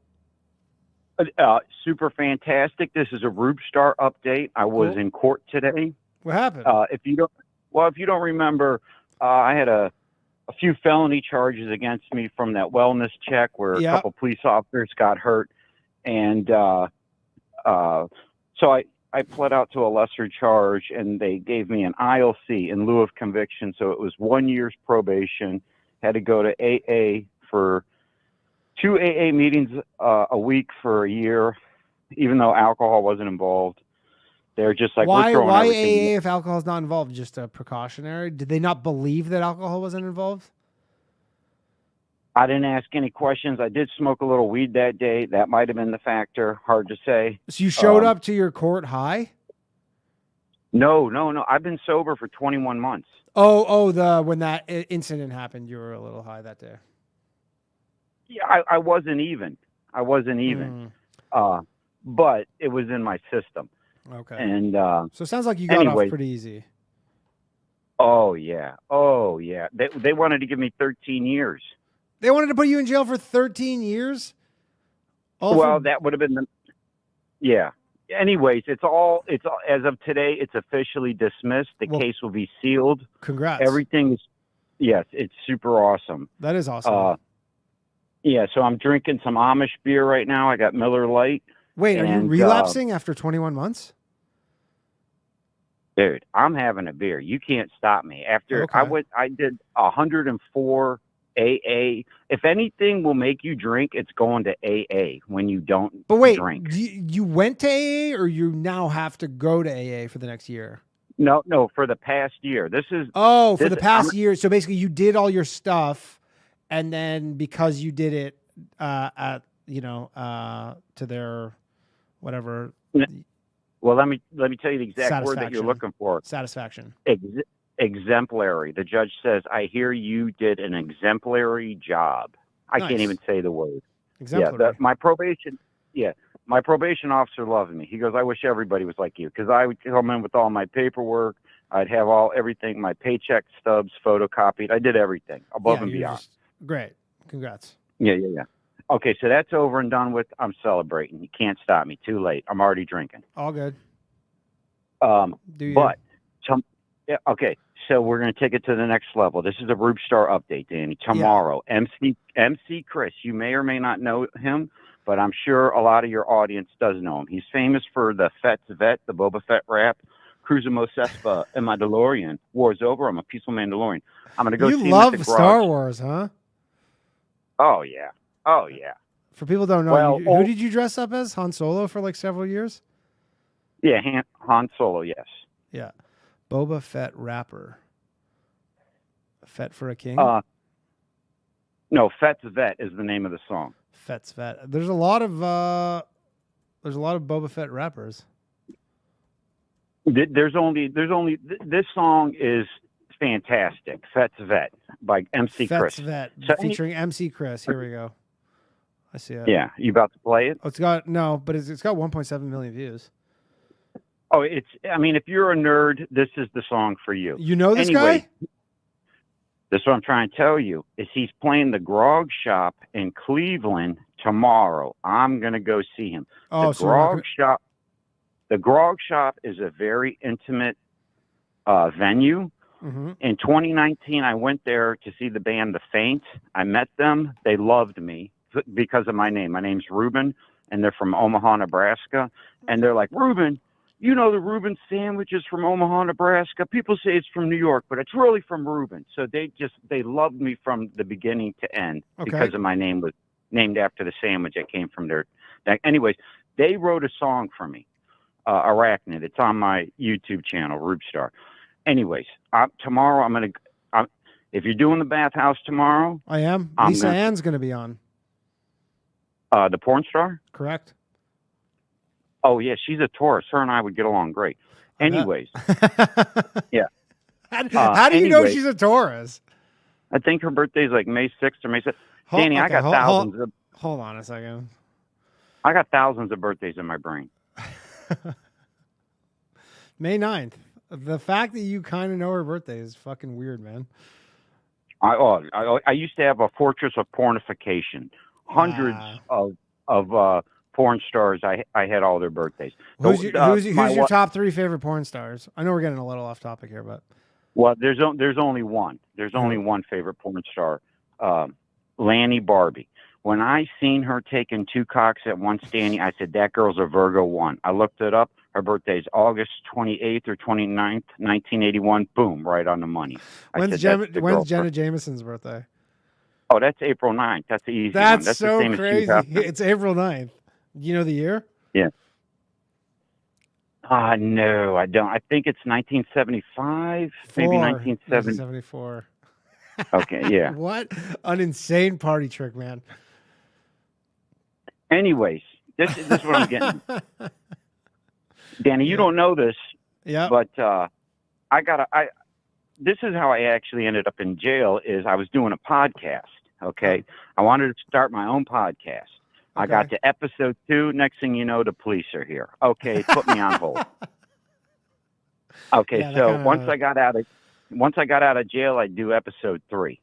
Super fantastic. This is a Rube Star update. I was in court today. What happened? If you don't remember, I had a few felony charges against me from that wellness check where a couple police officers got hurt, and so I pled out to a lesser charge, and they gave me an ILC in lieu of conviction. So it was 1 year's probation. Had to go to AA for 2 AA meetings a week for a year, even though alcohol wasn't involved. They're just like, why everything. AA if alcohol is not involved? Just a precautionary? Did they not believe that alcohol wasn't involved? I didn't ask any questions. I did smoke a little weed that day. That might have been the factor. Hard to say. So you showed up to your court high? No. I've been sober for 21 months. When that incident happened, you were a little high that day. Yeah, I wasn't even. But it was in my system. Okay. And so it sounds like you got off pretty easy. Oh yeah. They wanted to give me 13 years. They wanted to put you in jail for 13 years? That would have been yeah. Anyways, it's as of today, it's officially dismissed. The case will be sealed. Congrats. Everything's yes, it's super awesome. That is awesome. Yeah, so I'm drinking some Amish beer right now. I got Miller Lite. Wait, are you relapsing after 21 months? Dude, I'm having a beer. You can't stop me. After I did 104 AA. If anything will make you drink, it's going to AA when you don't drink. But wait, you went to AA or you now have to go to AA for the next year? No, for the past year. For the past year. So basically you did all your stuff, and then because you did it to their whatever. Well, let me tell you the exact word that you're looking for. Satisfaction. Exemplary. The judge says, I hear you did an exemplary job. I can't even say the word. Exemplary. Yeah, my probation officer loved me. He goes, I wish everybody was like you, because I would come in with all my paperwork. I'd have everything, my paycheck stubs photocopied. I did everything above and beyond. Great. Congrats. Yeah. Okay, so that's over and done with. I'm celebrating. You can't stop me. Too late. I'm already drinking. All good. Okay, so we're going to take it to the next level. This is a Rube Star update, Danny. Tomorrow, MC Chris, you may or may not know him, but I'm sure a lot of your audience does know him. He's famous for the Fett's Vet, the Boba Fett rap, Cruiser Mosespa, and my DeLorean. War's over. I'm a peaceful Mandalorian. I'm going to go see him at the garage. You love Star Wars, huh? Oh, yeah. For people who don't know, who did you dress up as? Han Solo for like several years? Yeah, Han Solo, yes. Yeah. Boba Fett rapper. Fett for a king? No, Fett's Vet is the name of the song. Fett's Vet. There's a lot of Boba Fett rappers. There's only this song is fantastic. Fett's Vet by MC Chris. Fett's Vet featuring MC Chris. Here we go. I see it. Yeah, you about to play it? Oh, it's got 1.7 million views. Oh, I mean, if you're a nerd, this is the song for you. You know this guy? This is what I'm trying to tell you, is he's playing the Grog Shop in Cleveland tomorrow. I'm going to go see him. Oh, The Grog Shop is a very intimate venue. Mm-hmm. In 2019, I went there to see the band The Faint. I met them. They loved me because of my name. My name's Ruben, and they're from Omaha, Nebraska. And they're like, Ruben, you know the Reuben sandwich is from Omaha, Nebraska. People say it's from New York, but it's really from Reuben. So they loved me from the beginning to end because of my name was named after the sandwich that came from there. Anyways, they wrote a song for me, Arachnid. It's on my YouTube channel, Rubestar. Anyways, tomorrow if you're doing the bathhouse tomorrow. I am. Lisa Ann's going to be on. The porn star? Correct. Oh, yeah, she's a Taurus. Her and I would get along great. Anyways. Yeah. How do you know she's a Taurus? I think her birthday's like May 6th or May 7th. Danny, I got thousands of... Hold on a second. I got thousands of birthdays in my brain. May 9th. The fact that you kind of know her birthday is fucking weird, man. I used to have a fortress of pornification. Hundreds of porn stars. I had all their birthdays. Who's your top 3 favorite porn stars? I know we're getting a little off topic here, but there's only one. There's only one favorite porn star, Lanny Barbie. When I seen her taking 2 cocks at once, Danny, I said that girl's a Virgo 1. I looked it up. Her birthday's August 28th or 29th, 1981. Boom, right on the money. When's Jenna Jameson's birthday? Oh, that's April 9th. That's the easy one. That's so crazy. It's April 9th. You know the year? Yeah. No, I don't. I think it's 1975, maybe 1974. Okay, yeah. What an insane party trick, man. Anyways, this is what I'm getting. Danny, you don't know this. Yeah. But this is how I actually ended up in jail is I was doing a podcast. Okay. I wanted to start my own podcast. I got to episode 2. Next thing you know, the police are here. Okay, put me on hold. Okay, so once I got out of jail, I do episode 3.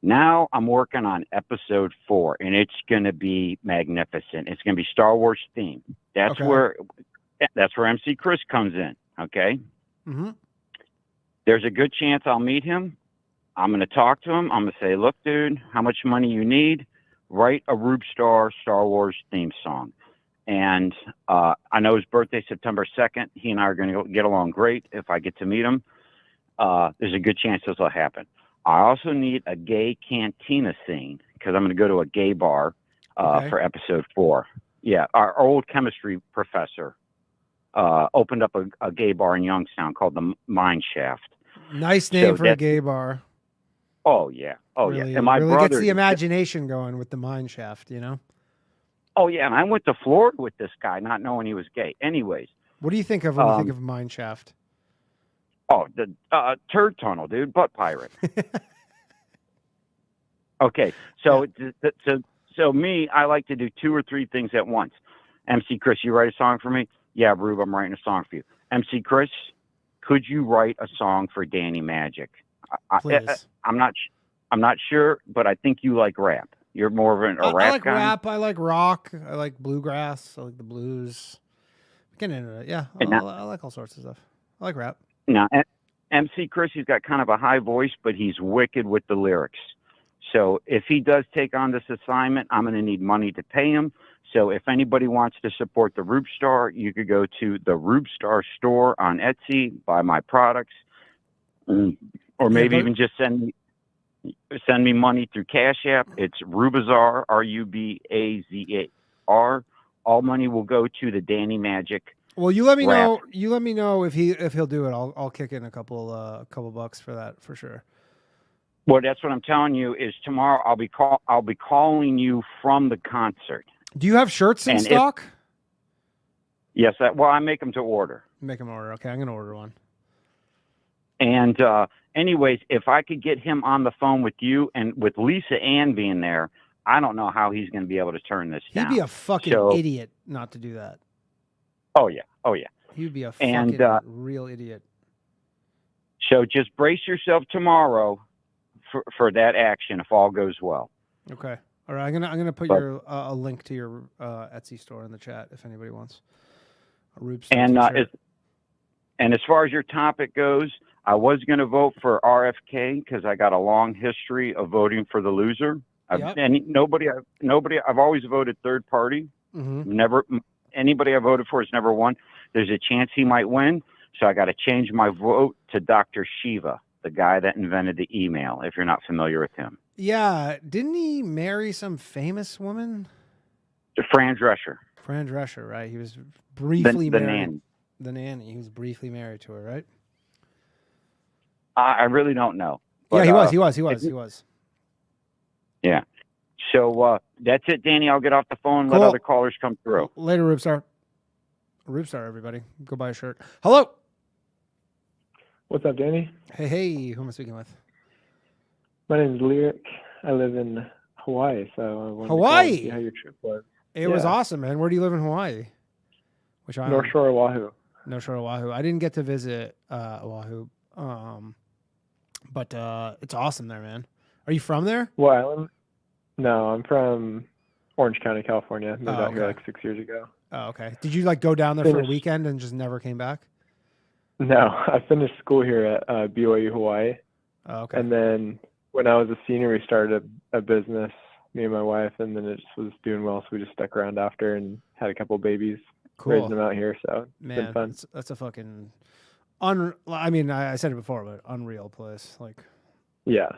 Now I'm working on episode 4, and it's going to be magnificent. It's going to be Star Wars themed. That's where MC Chris comes in. Okay. Mm-hmm. There's a good chance I'll meet him. I'm going to talk to him. I'm going to say, look, dude, how much money you need? Write a Rubestar Star Wars theme song. And I know his birthday, September 2nd. He and I are going to get along great if I get to meet him. There's a good chance this will happen. I also need a gay cantina scene because I'm going to go to a gay bar for episode 4. Yeah, our old chemistry professor opened up a gay bar in Youngstown called the Mine Shaft. Nice name for a gay bar. Oh, yeah. Oh, really, yeah. And my really brother gets the imagination going with the Mine Shaft, you know? Oh, yeah. And I went to Florida with this guy, not knowing he was gay. Anyways. What do you think of when you think of Mine Shaft? Oh, the turd tunnel, dude. Butt pirate. Okay. So, so me, I like to do 2 or 3 things at once. MC Chris, you write a song for me? Yeah, Rube, I'm writing a song for you. MC Chris, could you write a song for Danny Magic? Please. I'm not sure, but I think you like rap. You're more of a rap guy. I like rap. I like rock. I like bluegrass. I like the blues. Get into it. Yeah, I like all sorts of stuff. I like rap. Now, MC Chris, he's got kind of a high voice, but he's wicked with the lyrics. So if he does take on this assignment, I'm going to need money to pay him. So if anybody wants to support the Rubestar, you could go to the Rubestar store on Etsy, buy my products, or maybe even just send me money through Cash App. It's Rubazar, Rubazar. All money will go to the Danny Magic Well, you let me Rap. know. You let me know if he'll do it. I'll kick in a couple bucks for that for sure. Well, that's what I'm telling you. Is tomorrow I'll be calling you from the concert. Do you have shirts in stock? Yes. I make them to order. Make them order. Okay, I'm gonna order one. And anyways, if I could get him on the phone with you and with Lisa Ann being there, I don't know how he's going to be able to turn this down. He'd be a fucking idiot not to do that. Oh yeah. He'd be a fucking real idiot. So just brace yourself tomorrow for that action if all goes well. Okay. All right. I'm gonna put a link to your Etsy store in the chat if anybody wants a Rube Store t-shirt. And as far as your topic goes, I was going to vote for RFK because I got a long history of voting for the loser. And I've always voted third party. Never anybody I voted for has never won. There's a chance he might win, so I got to change my vote to Dr. Shiva, the guy that invented the email. If you're not familiar with him, yeah, didn't he marry some famous woman? Fran Drescher. Fran Drescher, right? He was briefly the married. nanny. The nanny. He was briefly married to her, right? I really don't know. But, yeah, he was. Yeah. So that's it, Danny. I'll get off the phone and let other callers come through. Later, Rubestar. Rubestar, everybody. Go buy a shirt. Hello. What's up, Danny? Hey. Who am I speaking with? My name is Lyric. I live in Hawaii, so I wanted to see how your trip was. It was awesome, man. Where do you live in Hawaii? Which island? North Shore, Oahu. North Shore, Oahu. I didn't get to visit Oahu, but it's awesome there, man. Are you from there? What island? No, I'm from Orange County, California. Moved out here like 6 years ago. Oh, okay. Did you go down there for a weekend and just never came back? No, I finished school here at BYU, Hawaii. Oh, okay. And then when I was a senior, we started a business, me and my wife, and then it just was doing well, so we just stuck around after and had a couple babies. Cool. Raising them out here, so it's man, been fun. That's a fucking I mean, I said it before, but unreal place. Like, yeah.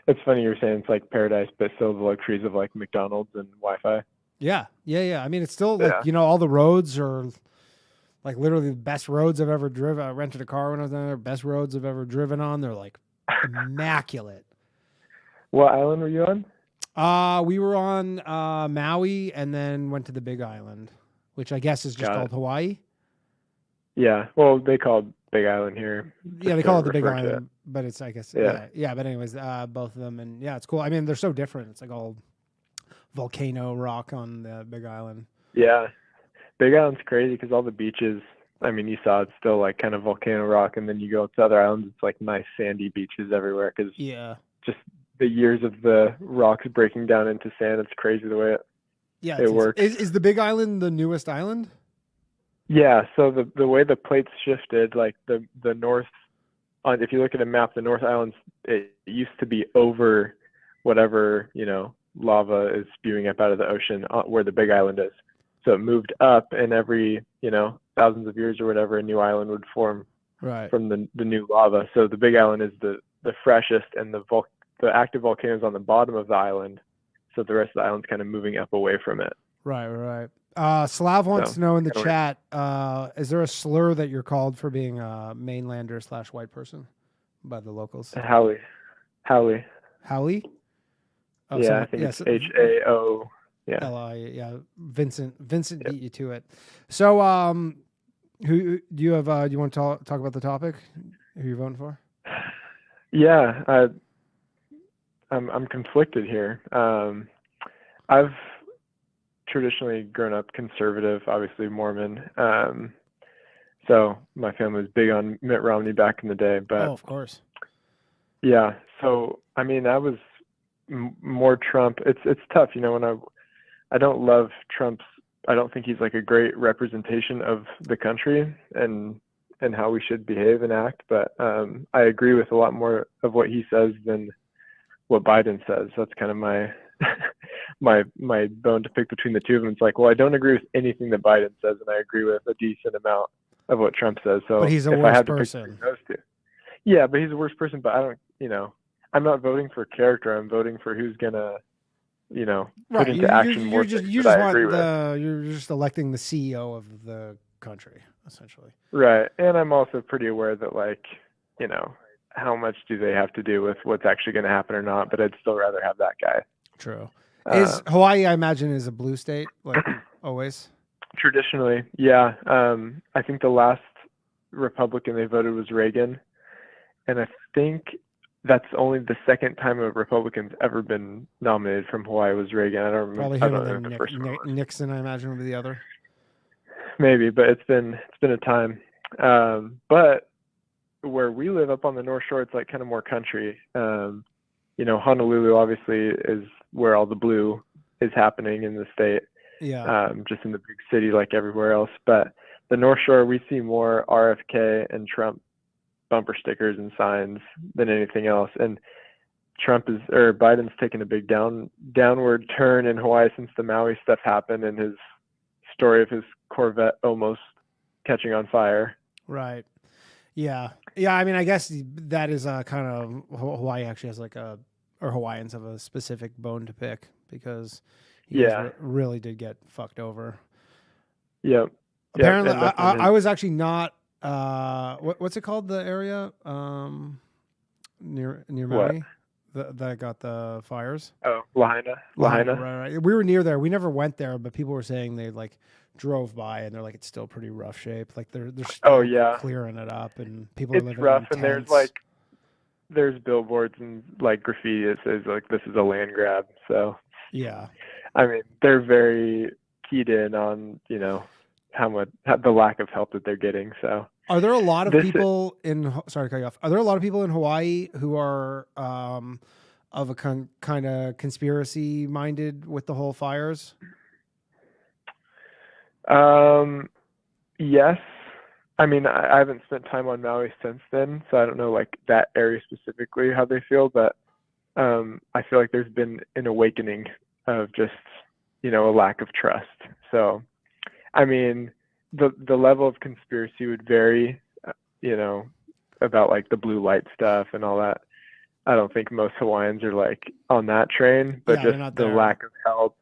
It's funny you're saying it's like paradise, but still the luxuries of like McDonald's and Wi-Fi. Yeah. I mean, it's still like all the roads are like literally the best roads I've ever driven. I rented a car when I was down there. Best roads I've ever driven on. They're like immaculate. What island were you on? We were on Maui and then went to the Big Island, which I guess is just called Hawaii. Yeah. Well, they call it Big Island here. Yeah, they call it the Big Island, but it's, I guess, yeah. But anyways, both of them. And yeah, it's cool. I mean, they're so different. It's like all volcano rock on the Big Island. Yeah. Big Island's crazy because all the beaches, I mean, you saw it's still like kind of volcano rock. And then you go to other islands, it's like nice sandy beaches everywhere because just the years of the rocks breaking down into sand. It's crazy the way it works. Is the Big Island the newest island? Yeah, so the way the plates shifted, like the north, if you look at a map, the North Islands, it used to be over whatever, lava is spewing up out of the ocean where the Big Island is. So it moved up, and every, thousands of years or whatever, a new island would form from the new lava. So the Big Island is the freshest, and the active volcanoes on the bottom of the island. So the rest of the island's kind of moving up away from it. Right. Slav wants to know in the chat, is there a slur that you're called for being a mainlander / white person by the locals? Howley. Howley? Oh, yeah, I think it's H-A-O. Yeah. L-I, yeah. Vincent beat you to it. So, who do you have? Do you want to talk about the topic? Who you're voting for? Yeah, I'm conflicted here. I've traditionally grown up conservative, obviously Mormon. So my family was big on Mitt Romney back in the day, but of course. Yeah. So, I mean, I was more Trump. It's tough, when I don't love Trump's, I don't think he's like a great representation of the country and how we should behave and act. But I agree with a lot more of what he says than what Biden says. That's kind of my my bone to pick between the two of them. It's like, well, I don't agree with anything that Biden says, and I agree with a decent amount of what Trump says. So but he's a worse person. Those two. Yeah, but he's a worse person. But I don't, I'm not voting for character. I'm voting for who's gonna, put into action more things that I agree with. You're just electing the CEO of the country, essentially. Right. And I'm also pretty aware that, like, how much do they have to do with what's actually going to happen or not, but I'd still rather have that guy. True. Is Hawaii, I imagine, is a blue state, like always? Traditionally, yeah. I think the last Republican they voted was Reagan, and I think that's only the second time a Republican's ever been nominated from Hawaii was Reagan. I don't remember. Probably I him don't and know then the first one was. Nixon, I imagine, would be the other. Maybe, but it's been a time. But where we live up on the North Shore, it's like kind of more country. Honolulu obviously is where all the blue is happening in the state. Yeah. Just in the big city like everywhere else. But the North Shore, we see more RFK and Trump bumper stickers and signs than anything else. And Biden's taken a big downward turn in Hawaii since the Maui stuff happened and his story of his Corvette almost catching on fire. Right. Yeah. Yeah. I mean, I guess that is kind of Hawaii actually has or Hawaiians have a specific bone to pick because he really did get fucked over. Yep. Apparently, I was actually not. What's it called? The area near Maui that got the fires. Oh, Lahaina. Right. We were near there. We never went there, but people were saying they drove by and they're like, it's still pretty rough shape. Like they're still clearing it up and people are living in tents. And there's billboards and like graffiti that says like this is a land grab. So yeah, I mean they're very keyed in on how the lack of help that they're getting. So are there a lot of people sorry to cut you off? Are there a lot of people in Hawaii who are of a kind of conspiracy minded with the whole fires? Yes. I mean, I haven't spent time on Maui since then, so I don't know like that area specifically how they feel, but I feel like there's been an awakening of just, a lack of trust. So, I mean, the level of conspiracy would vary, about like the blue light stuff and all that. I don't think most Hawaiians are like on that train, but just the lack of help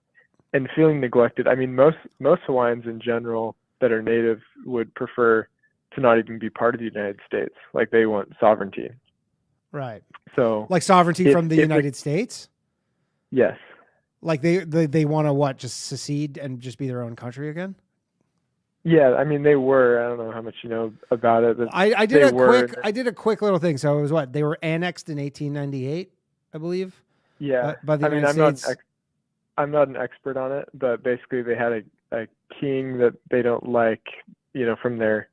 and feeling neglected. I mean, most Hawaiians in general that are native would prefer to not even be part of the United States. Like they want sovereignty. Right. So like sovereignty from the United States? Yes. Like they want to just secede and just be their own country again? Yeah, I mean they were. I don't know how much you know about it, but I did a quick little thing. So it was they were annexed in 1898, I believe. Yeah. By the United States. I'm not an expert on it, but basically they had a king that they don't like, from their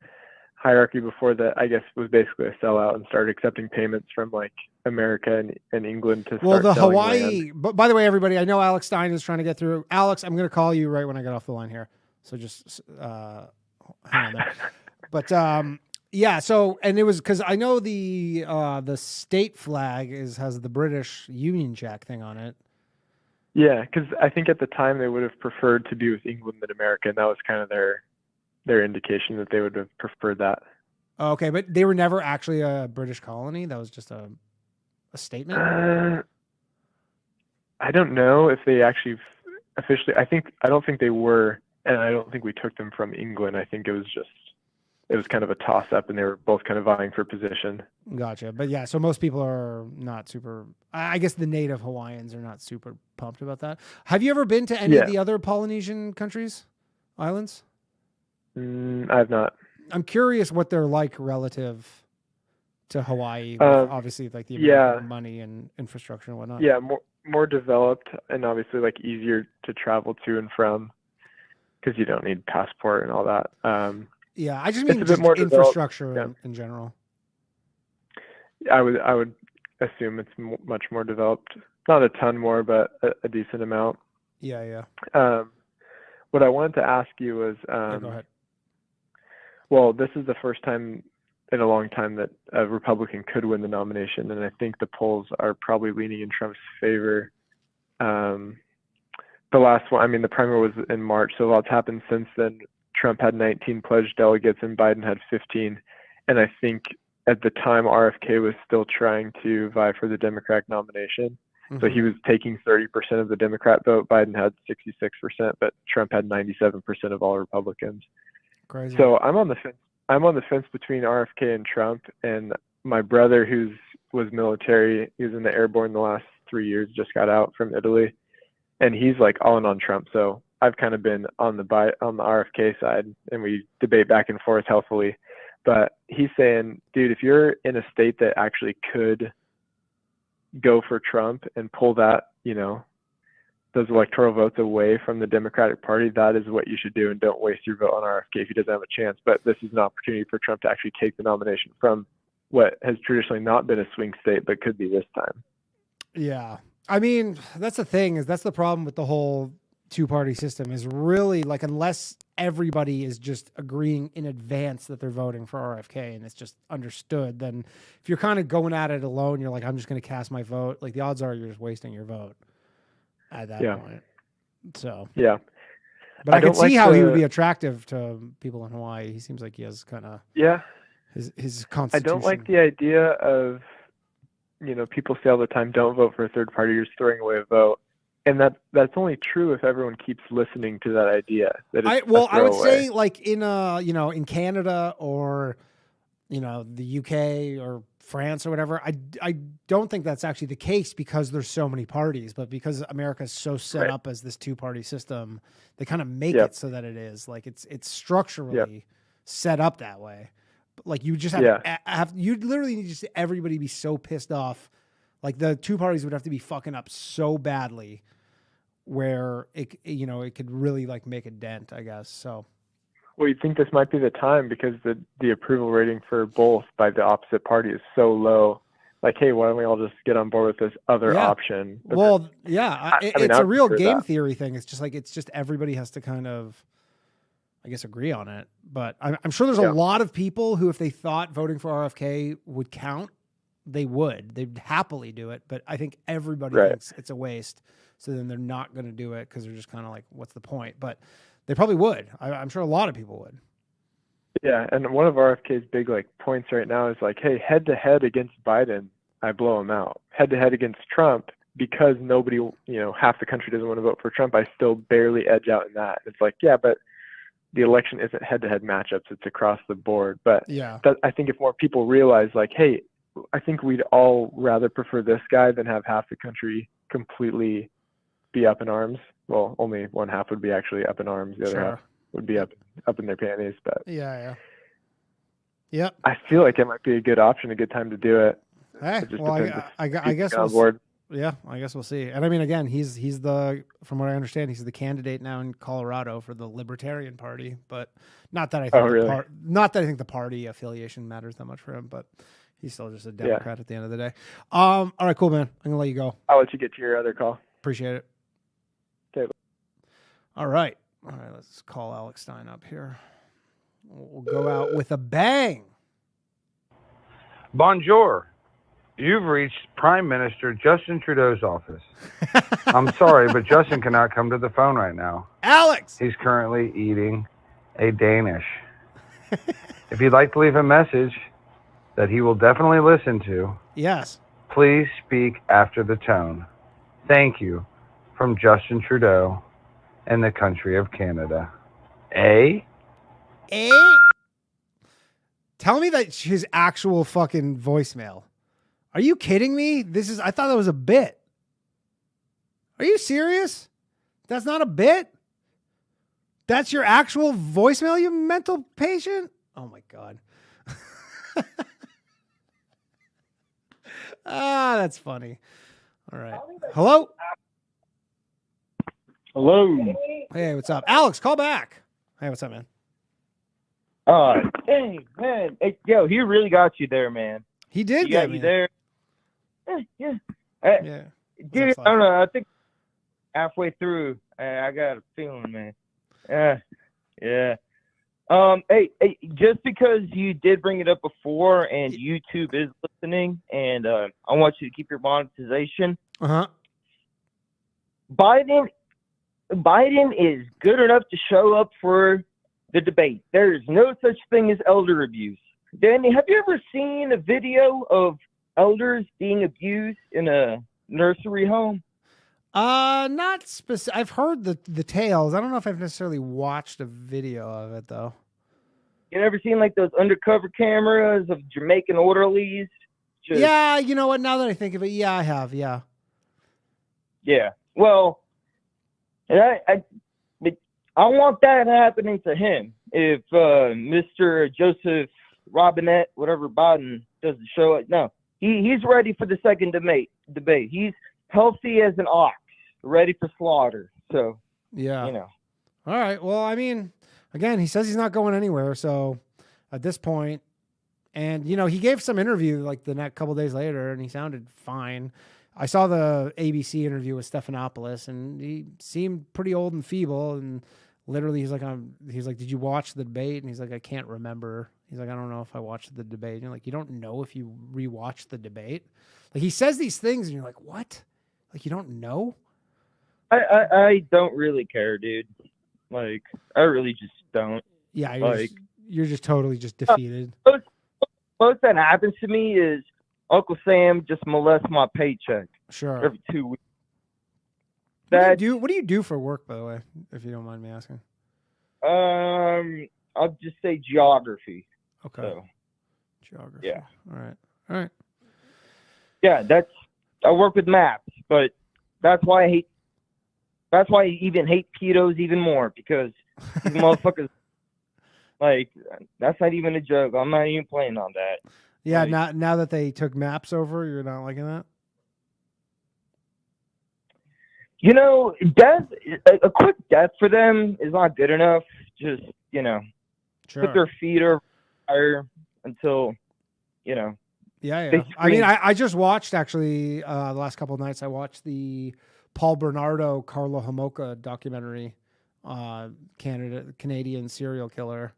hierarchy before that, I guess was basically a sellout and started accepting payments from like America and England to start the selling Hawaii. land. But by the way, everybody, I know Alex Stein is trying to get through. Alex, I'm going to call you right when I get off the line here. So just hang on there. But yeah. So and it was because I know the state flag has the British Union Jack thing on it. Yeah, because I think at the time they would have preferred to be with England than America, and that was kind of their indication that they would have preferred that. Okay, but they were never actually a British colony. That was just a statement. I don't know if they actually officially. I don't think they were, and I don't think we took them from England. I think it was kind of a toss up, and they were both kind of vying for position. Gotcha. But yeah, so most people are not super. I guess the native Hawaiians are not super pumped about that. Have you ever been to any of the other Polynesian countries, islands? I have not. I'm curious what they're like relative to Hawaii. Obviously, like the American money and infrastructure and whatnot. Yeah, more developed and obviously like easier to travel to and from because you don't need passport and all that. Yeah, I just mean just more infrastructure in general. I would assume it's much more developed. Not a ton more, but a decent amount. Yeah. What I wanted to ask you was, go ahead. Well, this is the first time in a long time that a Republican could win the nomination, and I think the polls are probably leaning in Trump's favor. The last one, I mean, the primary was in March, so a lot's happened since then. Trump had 19 pledged delegates and Biden had 15. And I think at the time RFK was still trying to vie for the Democratic nomination. Mm-hmm. So he was taking 30% of the Democrat vote. Biden had 66%, but Trump had 97% of all Republicans. Crazy. So I'm on the fence. I'm on the fence between RFK and Trump, and my brother, was military, he was in the airborne the last 3 years, just got out from Italy, and he's like all in on Trump. So I've kind of been on the RFK side, and we debate back and forth healthily. But he's saying, dude, if you're in a state that actually could go for Trump and pull that, those electoral votes away from the Democratic Party, that is what you should do, and don't waste your vote on RFK if he doesn't have a chance. But this is an opportunity for Trump to actually take the nomination from what has traditionally not been a swing state, but could be this time. Yeah. I mean, that's the thing, is that's the problem with the whole two-party system, is really like, unless everybody is just agreeing in advance that they're voting for RFK and it's just understood, then if you're kind of going at it alone, you're like, I'm just going to cast my vote. Like, the odds are you're just wasting your vote at that point. So, yeah. But I can see how he would be attractive to people in Hawaii. He seems like he has kind of his constitution. I don't like the idea of, people say all the time, don't vote for a third party, you're just throwing away a vote. And that's only true if everyone keeps listening to that idea. I would say, like, in in Canada or the UK or France or whatever, I don't think that's actually the case because there's so many parties, but because America is so set up as this two-party system, they kind of make it so that it is like it's structurally set up that way. Like, you just you'd literally need just everybody be so pissed off. Like, the two parties would have to be fucking up so badly where it could really like make a dent, I guess. So, well, you'd think this might be the time because the approval rating for both by the opposite party is so low. Like, hey, why don't we all just get on board with this other option? But well, it's a real game theory thing. It's just everybody has to kind of, I guess, agree on it. But I'm sure there's a lot of people who, if they thought voting for RFK would count, they would. They'd happily do it. But I think everybody thinks it's a waste. So then they're not going to do it because they're just kind of like, what's the point? But they probably would. I'm sure a lot of people would. Yeah, and one of RFK's big points right now is like, hey, head to head against Biden, I blow him out. Head to head against Trump, because nobody, half the country doesn't want to vote for Trump, I still barely edge out in that. It's like, yeah, but the election isn't head to head matchups; it's across the board. But I think if more people realize, like, hey, I think we'd all rather prefer this guy than have half the country completely be up in arms. Well, only one half would be actually up in arms. The other half would be up in their panties. But yeah. I feel like it might be a good option, a good time to do it. Hey, I guess I guess we'll see. And I mean, again, he's from what I understand, he's the candidate now in Colorado for the Libertarian Party. But not that I think not that I think the party affiliation matters that much for him, but he's still just a Democrat at the end of the day. All right, cool, man. I'm gonna let you go. I'll let you get to your other call. Appreciate it. Okay. All right, let's call Alex Stein up here. We'll go out with a bang. Bonjour. You've reached Prime Minister Justin Trudeau's office. I'm sorry, but Justin cannot come to the phone right now. Alex! He's currently eating a Danish. If you'd like to leave a message that he will definitely listen to, yes, please speak after the tone. Thank you, from Justin Trudeau and the country of Canada. Tell me that's his actual fucking voicemail. Are you kidding me? I thought that was a bit. Are you serious? That's not a bit? That's your actual voicemail, you mental patient? Oh my God. That's funny. All right. Hello? Hello. Hey, what's up? Alex, call back. Hey, what's up, man? Dang, man. Hey, yo, he really got you there, man. He did get me there. Yeah. Dude, I don't know. I think halfway through, I got a feeling, man. Yeah. Hey, just because you did bring it up before, and YouTube is listening, and I want you to keep your monetization. Biden is good enough to show up for the debate. There is no such thing as elder abuse. Danny, have you ever seen a video of elders being abused in a nursery home? Not specific. I've heard the tales. I don't know if I've necessarily watched a video of it though. You never seen like those undercover cameras of Jamaican orderlies? Yeah, you know what? Now that I think of it, yeah, I have. Yeah. Yeah. Well, and I want that happening to him if Mr. Joseph Robinette, whatever Biden, doesn't show it. No, he's ready for the second debate. He's healthy as an ox, ready for slaughter. So, yeah. You know. All right. Well, I mean, again, he says he's not going anywhere. So at this point, and, you know, he gave some interview like the next couple days later and he sounded fine. I saw the ABC interview with Stephanopoulos and he seemed pretty old and feeble. And literally he's like, did you watch the debate? And he's like, I can't remember. He's like, I don't know if I watched the debate. And you're like, you don't know if you rewatched the debate? Like he says these things and you're like, what? Like, you don't know? I don't really care, dude. Like, I really just don't. Yeah. You're just totally just defeated. Most that happens to me is Uncle Sam just molests my paycheck. Sure. Every 2 weeks. What do you do for work, by the way, if you don't mind me asking? I'll just say geography. Okay. So, geography. Yeah. All right. Yeah, I work with maps, but that's why I even hate pedos even more, because these motherfuckers, like, that's not even a joke. I'm not even playing on that. Yeah, now that they took maps over, you're not liking that? You know, a quick death for them is not good enough. Just, you know, Sure. put their feet over fire until, you know. Yeah. I mean, I just watched, actually, the last couple of nights, I watched the Paul Bernardo, Carlo Homolka documentary, Canadian serial killer.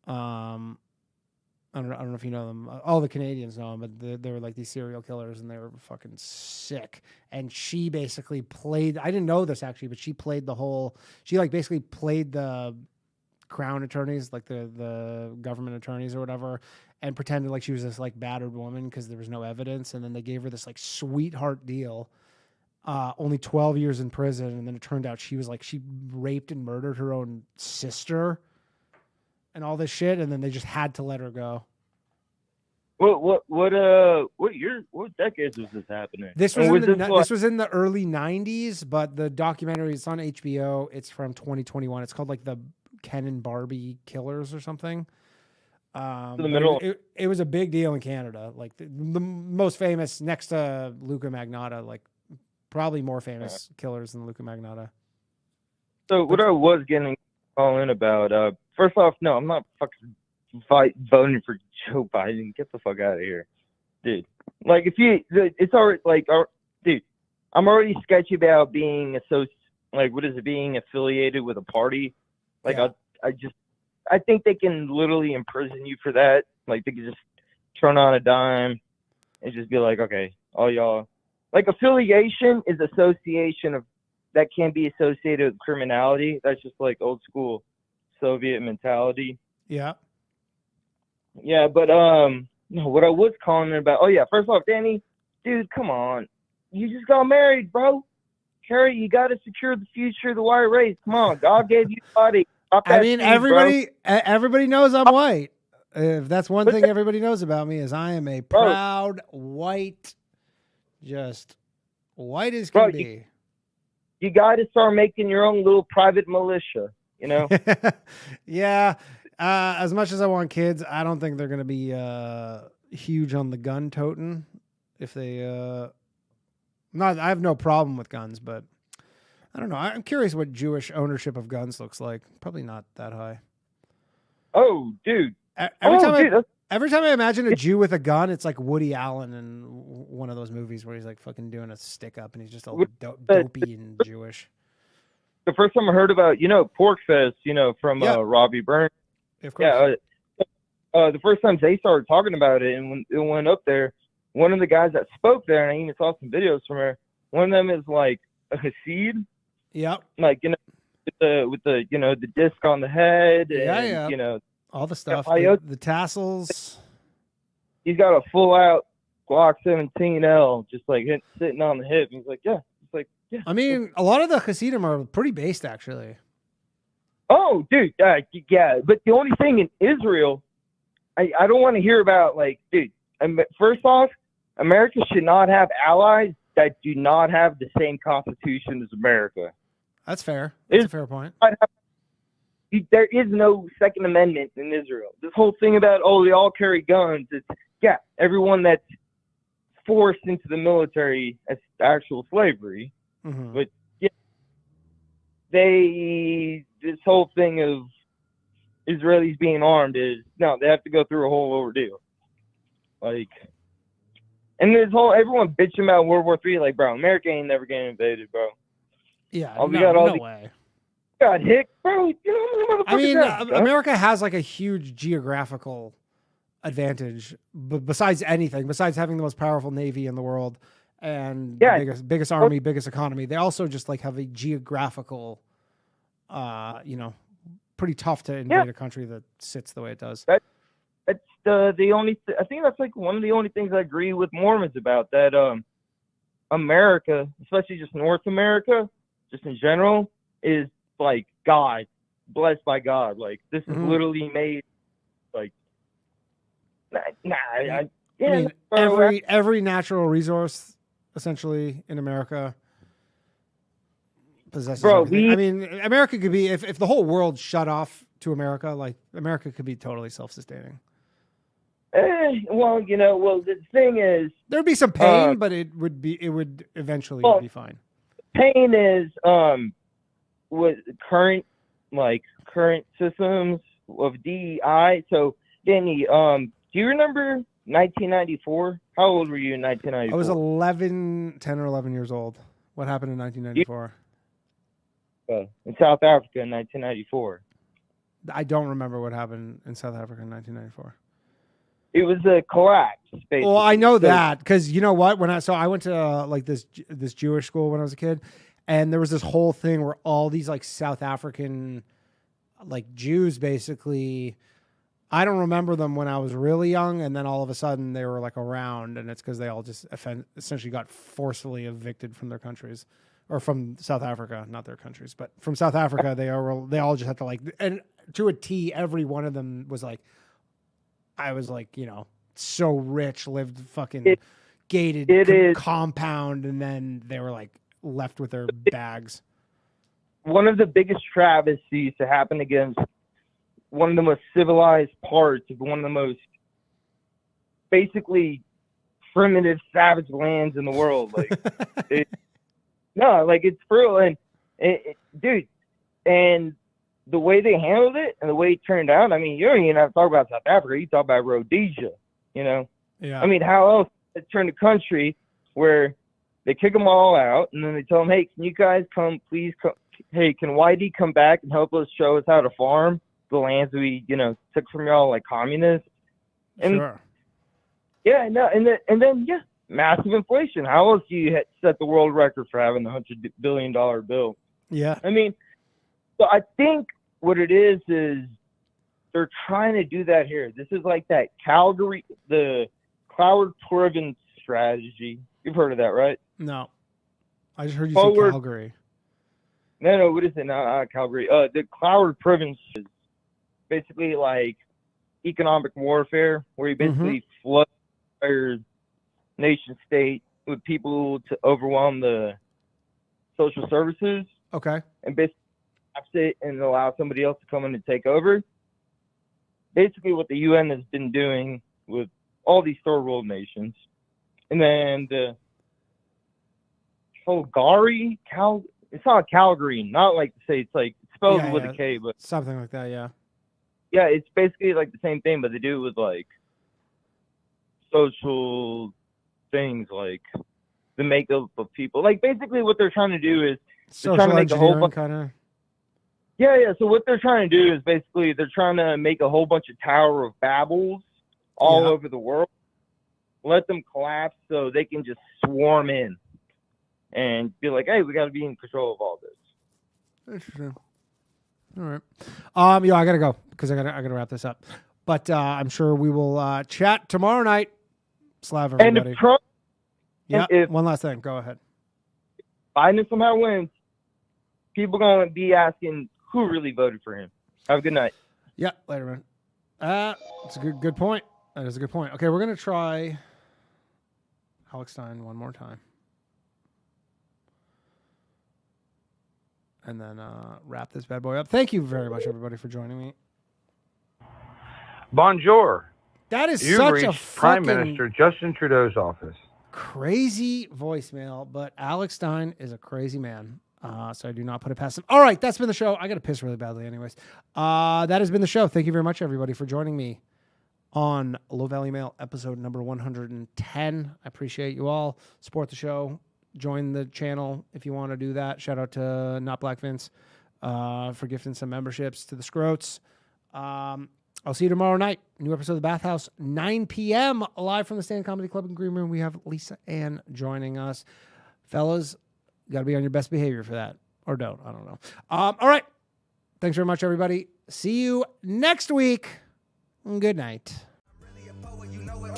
I don't know if you know them. All the Canadians know them, but they were like these serial killers, and they were fucking sick. And she basically played. I didn't know this actually, but she played the whole. She like basically played the crown attorneys, like the government attorneys or whatever, and pretended like she was this like battered woman because there was no evidence. And then they gave her this like sweetheart deal. Only 12 years in prison, and then it turned out she raped and murdered her own sister. And all this shit, and then they just had to let her go. What decades was this happening? This was in the early 90s, but the documentary is on HBO. It's from 2021. It's called like the Ken and Barbie Killers or something. It was a big deal in Canada. Like the most famous, next to Luca Magnotta, like probably more famous killers than Luca Magnotta. So what I was getting all in about, first off, no, I'm not fucking voting for Joe Biden. Get the fuck out of here, dude. Like, it's already like, dude, I'm already sketchy about being being affiliated with a party. Like, yeah. I think they can literally imprison you for that. Like, they can just turn on a dime and just be like, okay, all y'all. Like, affiliation is association of that can be associated with criminality. That's just like old school Soviet mentality. Yeah. Yeah, but what I was calling about. Oh yeah, first off, Danny, dude, come on, you just got married, bro. Harry, you got to secure the future of the white race. Come on, God gave you a body. I mean, everybody knows I'm white. If that's one thing everybody knows about me, is I am a proud white, just white as can be. You got to start making your own little private militia, you know? Yeah. As much as I want kids, I don't think they're going to be huge on the gun toting. If they, I have no problem with guns, but I don't know. I'm curious what Jewish ownership of guns looks like. Probably not that high. Oh, dude. Every time I imagine a Jew with a gun, it's like Woody Allen in one of those movies where he's like fucking doing a stick up and he's just all dopey and Jewish. The first time I heard about, Pork Fest, from Robbie Burns. Of course. Yeah. The first time they started talking about it and when it went up there, one of the guys that spoke there, and I even saw some videos from her, one of them is like a Hasid. Yep. Like, with the the disc on the head. And, yeah. All the stuff, the tassels. He's got a full-out Glock 17L, just like sitting on the hip. He's like, yeah. It's like, yeah. I mean, a lot of the Hasidim are pretty based, actually. Oh, dude, yeah. But the only thing in Israel, I don't want to hear about, like, dude, first off, America should not have allies that do not have the same constitution as America. That's fair. That's a fair point. There is no Second Amendment in Israel. This whole thing about, oh, they all carry guns. It's, yeah, everyone that's forced into the military as actual slavery. Mm-hmm. But, yeah, this whole thing of Israelis being armed is, no, they have to go through a whole ordeal. Like, and this whole, everyone bitching about World War III, like, bro, America ain't never getting invaded, bro. Yeah, no way. God, Hick, bro, you know, I mean, America has like a huge geographical advantage, besides anything, besides having the most powerful navy in the world and the biggest army, biggest economy. They also just like have a geographical, pretty tough to invade a country that sits the way it does. That's the only. I think that's like one of the only things I agree with Mormons about. That America, especially just North America, just in general, is like God, blessed by God. Like this is literally made. Like, I mean, every natural resource essentially in America possesses. Everything. I mean, America could be if the whole world shut off to America, like America could be totally self-sustaining. The thing is, there'd be some pain, but it would eventually be fine. Pain is with current systems of DEI. So, Danny, do you remember 1994? How old were you in 1994? I was 10 or 11 years old. What happened in 1994? In South Africa in 1994. I don't remember what happened in South Africa in 1994. It was a collapse. Basically. Well, I know that because you know what? I went to this Jewish school when I was a kid, and there was this whole thing where all these like South African like Jews basically. I don't remember them when I was really young, and then all of a sudden they were like around, and it's because they all just essentially got forcefully evicted from their countries, or from South Africa, not their countries, but from South Africa. They all just had to like, and to a T, every one of them was like. I was like, so rich, lived fucking gated compound, and then they were like left with their bags. One of the biggest travesties to happen against one of the most civilized parts of one of the most basically primitive, savage lands in the world. Like, it's for real. And dude, and the way they handled it and the way it turned out, I mean, you don't even have to talk about South Africa. You talk about Rhodesia, Yeah. I mean, how else to turn the country where they kick them all out and then they tell them, hey, can you guys come, please come? Hey, can YD come back and help us show us how to farm the lands we, took from y'all like communists? And sure. Yeah, no, and then massive inflation. How else do you set the world record for having the $100 billion bill? Yeah. I mean, so I think what it is they're trying to do that here. This is like that Calgary, the Cloward Province strategy. You've heard of that, right? No. I just heard you say Calgary. No, what is it? Not Calgary. The Cloward Province is basically like economic warfare, where you basically flood your nation state with people to overwhelm the social services. Okay. And basically it and allow somebody else to come in and take over. Basically what the UN has been doing with all these third world nations. And then the Calgary, it's not Calgary, not like to say it's like it's spelled with a K, but something like that, yeah. Yeah, it's basically like the same thing, but they do it with like social things, like the makeup of people. Like basically what they're trying to do is they're trying to make a whole bunch kind of. Yeah. So what they're trying to do is basically they're trying to make a whole bunch of Tower of Babels all over the world, let them collapse so they can just swarm in and be like, hey, we got to be in control of all this. Interesting. All right. I gotta go because I gotta wrap this up. But I'm sure we will chat tomorrow night. Slav everybody. And if Trump, one last thing. Go ahead. Biden somehow wins, people gonna be asking who really voted for him. Have a good night. Yeah, later, man. It's a good point. That is a good point. Okay, we're gonna try Alex Stein one more time, and then wrap this bad boy up. Thank you very much, everybody, for joining me. Bonjour. That is You've such reached a Prime fucking Minister Justin Trudeau's office. crazy voicemail, but Alex Stein is a crazy man. So I do not put it past him. All right, that's been the show. I got to piss really badly anyways. That has been the show. Thank you very much, everybody, for joining me on Low Value Mail, episode number 110. I appreciate you all. Support the show. Join the channel if you want to do that. Shout out to Not Black Vince for gifting some memberships to the Scroats. I'll see you tomorrow night. New episode of The Bathhouse, 9 p.m. live from the Stand Comedy Club in Green Room. We have Lisa Ann joining us. Fellas, got to be on your best behavior for that. Or don't. I don't know. All right. Thanks very much, everybody. See you next week. Good night.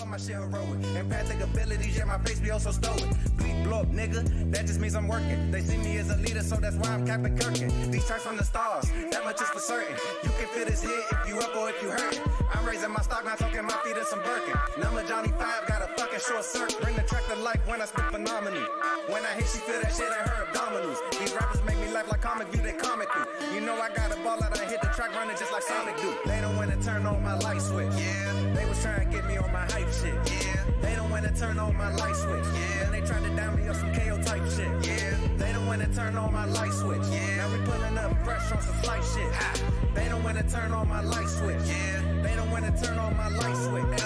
My shit heroic. Empathic abilities, yeah, my face be also stoic. Bleep, blow up, nigga. That just means I'm working. They see me as a leader, so that's why I'm Captain Kirkin. These tracks from the stars, that much is for certain. You can fit this hit if you up or if you hurt. I'm raising my stock, not talking my feet in some Birkin. Number Johnny 5, got a fucking short circuit. Bring the track to life when I spit phenomenal. When I hit, she feel that shit in her abdominals. These rappers make me laugh like comic view, they comical. You know I got a ball out, I hit the track running just like Sonic do. They don't want to turn on my light switch. Yeah, they was trying to get me on my hype shit. Yeah, they don't want to turn on my light switch. Yeah, and they tried to down me up some KO type shit. Yeah, they don't want to turn on my light switch. Yeah, now we pulling up fresh on some flight shit. They don't want to turn on my light switch. Yeah, they don't want to turn on my light switch.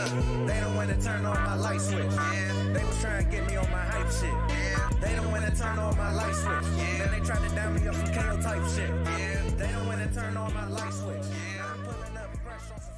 They don't want to turn on my light switch. Yeah, they was trying to get me on my hype shit. Yeah, they don't want to turn on my light switch. Yeah, then they tried to down me up some KO type shit. Yeah, they don't want to turn on my light switch. Yeah, I'm pulling up fresh on some